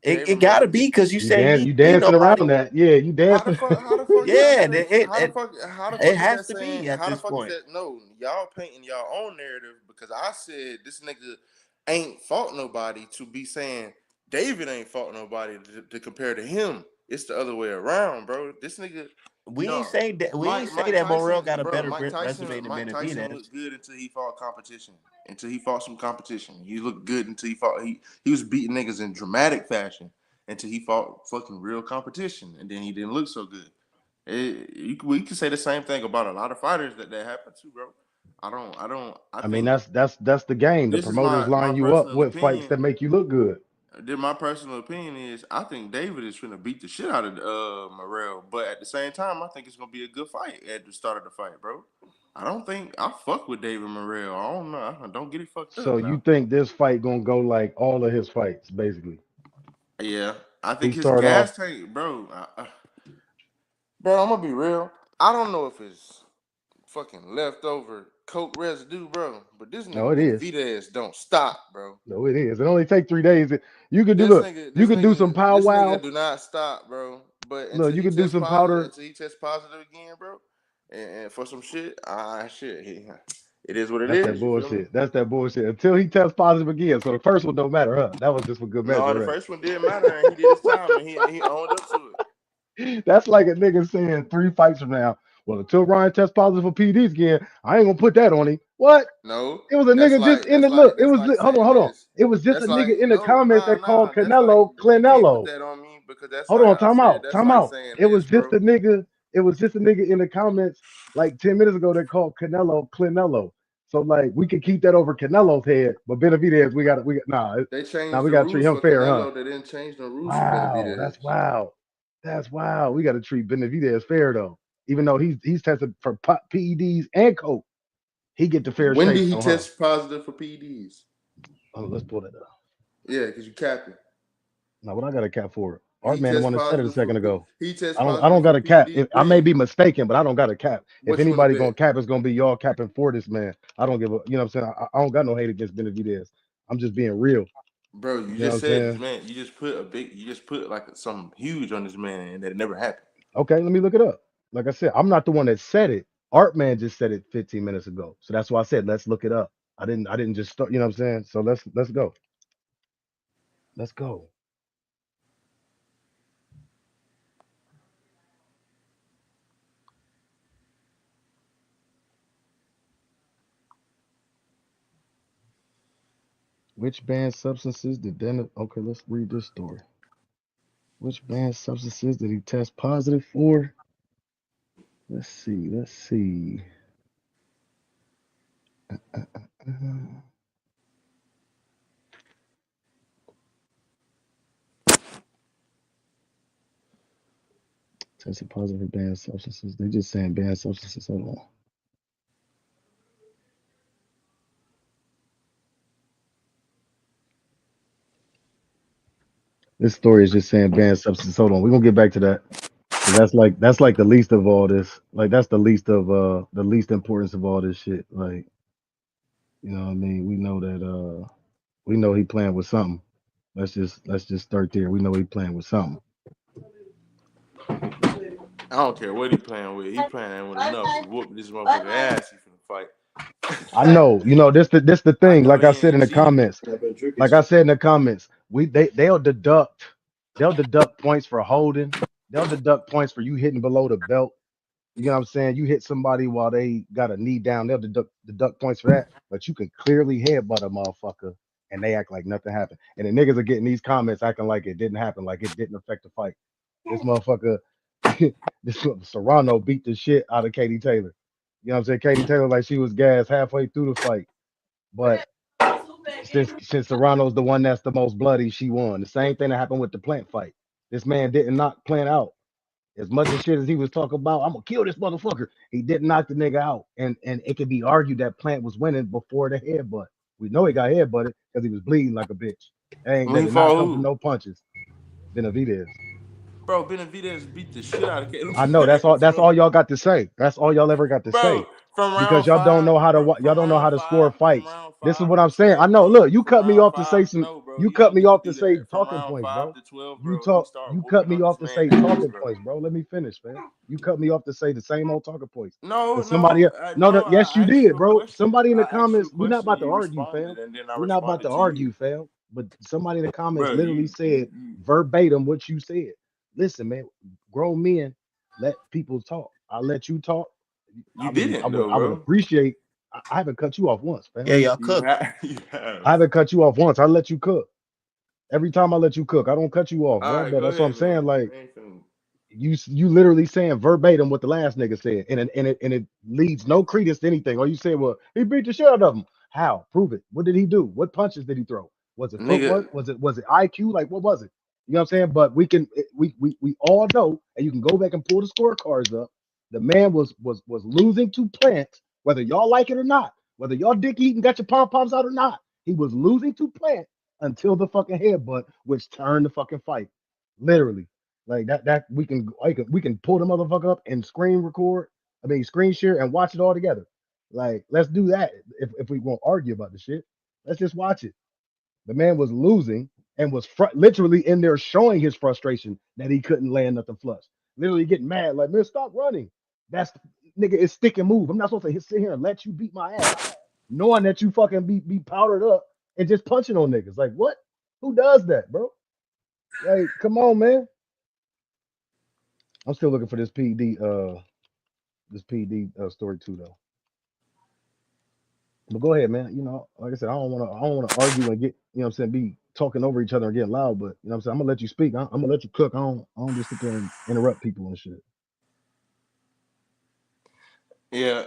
It David gotta Lemieux. be because you saying he You ain't beat dancing nobody. around that. Yeah, you dancing. How the fuck is Yeah, that a how the it fuck is has that to saying be at how the this fuck is point. that no y'all painting y'all own narrative because I said this nigga ain't fought nobody to be saying David ain't fought nobody to compare to him. It's the other way around, bro. This nigga no We ain't say that Morel got a better resume than Mike Tyson Benavidez. looked good until he fought competition. Until he fought some competition. He looked good until he was beating niggas in dramatic fashion until he fought fucking real competition, and then he didn't look so good. We can say the same thing about a lot of fighters that happened too, bro. I I mean, think that's the game. The this is promoters my line you up personal with fights opinion. that make you look good. Then my personal opinion is I think David is trying to beat the shit out of Morel, but at the same time, I think it's gonna be a good fight at the start of the fight, bro. I don't think I fuck with David Morel. I don't know. Don't get it fucked So up you now. think this fight gonna go like all of his fights, basically? Yeah, I He think his start off. gas tank, bro. Bro, I'm gonna be real. I don't know if it's fucking leftover coke residue, bro. But this No, nigga it is. Benavidez don't stop, bro. No, it is. It only take 3 days. You could do look. You could do some This nigga powwow. do not stop, bro. But Look, you could do some powder. until he tests positive again, bro, and for some shit, shit, it is what it That's that is. You feel me? bullshit. That's that bullshit. Until he tests positive again. So the first one don't matter, huh? That was just for good No, the measure, first one did matter, and he did his time, and he owned up to it. right? That's like a nigga saying 3 fights from now. Well, until Ryan tests positive for PDs again, I ain't gonna put that on him. What? No, It was a nigga just in the look. It that's was like saying hold on. this. It was just a That's like nigga in the no, comments that called that's like Canelo you can't put Clinello. that on me because that's Hold like on, I said. That's time like out. saying It this, was just bro. a nigga. It was just a nigga in the comments like 10 minutes ago that called Canelo Clinello. So like we could keep that over Canelo's head, but Benavidez, we got They nah, changed we the gotta treat rules him for fair, huh? Canelo. They didn't change the rules for Wow, Benavidez. that's wild. That's wild. We gotta treat Benavidez fair though, even though he's tested for PEDs and coke. He get the fair When shake did he though, huh? test positive for PEDs? Oh, let's pull that up. Yeah, because you capping. Now, what I got a cap for? Art man, the one that said it a second ago. He test I don't positive got for a cap. PED. I may When? be mistaken, but I don't got a cap. If What you want to anybody gonna bet, cap, it's gonna be y'all capping for this man. I don't give a. You know what I'm saying? I don't got no hate against Benavidez. I'm just being real. bro? You You know what just I'm said this saying? man. You just put like something huge on this man, and that it never happened. Okay, let me look it up. Like I said, I'm not the one that said it. Art man just said it 15 minutes ago. So that's why I said let's look it up. I didn't just start. You know what I'm saying? So let's go. Let's go. Which banned substances did Dennis? Okay, let's read this story. Which banned substances did he test positive for? Let's see. Let's see. Uh, Tested positive for banned substances. They just saying banned substances. Hold on. This story is just saying banned substances. Hold on. We're gonna get back to that. Cause that's like the least of all this. Like that's the least importance of all this shit. Like, you know what I mean? We know he playing with something. Let's just start there. We know he playing with something. I don't care what he playing with. He playing with enough to whoop this motherfucker ass. He finna fight. I know, this the I thing. know Like he I said in ain't the cheating. comments, they'll deduct points for holding. They'll deduct points for you hitting below the belt. You know what I'm saying? You hit somebody while they got a knee down, they'll deduct points for that. But you can clearly headbutt a motherfucker and they act like nothing happened. And the niggas are getting these comments acting like it didn't happen, like it didn't affect the fight. This motherfucker, Serrano beat the shit out of Katie Taylor. You know what I'm saying? Katie Taylor like she was gassed halfway through the fight. But since Serrano's the one that's the most bloody, she won. The same thing that happened with the Plant fight. This man didn't knock Plant out. As much as shit as he was talking about, I'm gonna kill this motherfucker. He didn't knock the nigga out, and it could be argued that Plant was winning before the headbutt. We know he got headbutted because he was bleeding like a bitch. That ain't When that he did not fought come from who? no punches. Benavidez. Bro, Benavidez beat the shit out of Caleb I know that's all. Plant, That's bro. all y'all got to say. That's all y'all ever got to say Bro, from because round y'all don't five, know how to. Y'all from don't know how round to score five, from fights. round This is five what to I'm saying. I 12, know. bro. Look, you From cut me round off to say five, some. no, bro. You You cut don't me get to off to do say that. From talking round points, five bro. to 12, You bro, he talk. started You cut whooping me on off this to man say ass, talking bro. points, bro. Let me finish, man. You cut me off to say the same old talking points. No, Cause somebody, no, no, no. yes, you I asked you did, a bro. question. Somebody in the I asked you a comments, we're not question. about to You argue, responded, fam. and then I We're not about responded to to you, argue, fam. But somebody in the comments bro. literally said verbatim what you said. Listen, man, grown men let people talk. I let you talk. You didn't though, I would bro. appreciate. I haven't cut you off once, fam. Yeah, y'all You cooked. have. You have. I haven't cut you off once. I let you cook. Every time I let you cook, I don't cut you off, All bro. right, But go that's what I'm ahead, saying. man. Like We ain't finna. you literally saying verbatim what the last nigga said, and it leads no credence to anything. Or you say, well, he beat the shit out of him. How? Prove it. What did he do? What punches did he throw? Was it Nigga, footwork? Was it IQ? Like what was it? You know what I'm saying? But we all know, and you can go back and pull the scorecards up. The man was losing to Plant, whether y'all like it or not, whether y'all dick eating got your pom poms out or not. He was losing to Plant until the fucking headbutt, which turned the fucking fight. Literally. Like that we can pull the motherfucker up and screen share and watch it all together. Like let's do that if we won't argue about the shit. Let's just watch it. The man was losing and was literally in there showing his frustration that he couldn't land nothing flush. Literally getting mad, like, man, stop running. That's nigga, it's stick and move. I'm not supposed to sit here and let you beat my ass, knowing that you fucking be powdered up and just punching on niggas. Like, what? Who does that, bro? Like, come on, man. I'm still looking for this PD story too though. But go ahead, man. Like I said, I don't wanna argue and get, what I'm saying, be talking over each other and get loud, but what I'm saying, I'm gonna let you speak. I'm gonna let you cook. I don't just sit there and interrupt people and shit. yeah,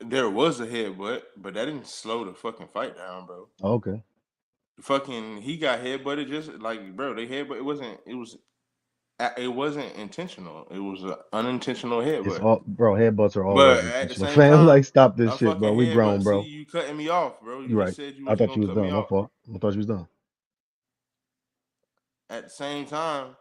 there was a headbutt, but that didn't slow the fucking fight down, bro. Oh, okay. Fucking, he got headbutted just like, bro. They headbutt. It wasn't intentional. It was an unintentional It's headbutt. all, bro, headbutts are But always at the intentional. same Fam, time, like stop this a shit, bro. fucking We grown, headbutt. See, bro. you cutting me off, bro. You You just right. said you I wasn't thought gonna you was cut me done. My off. fault. I thought you was done. At the same time,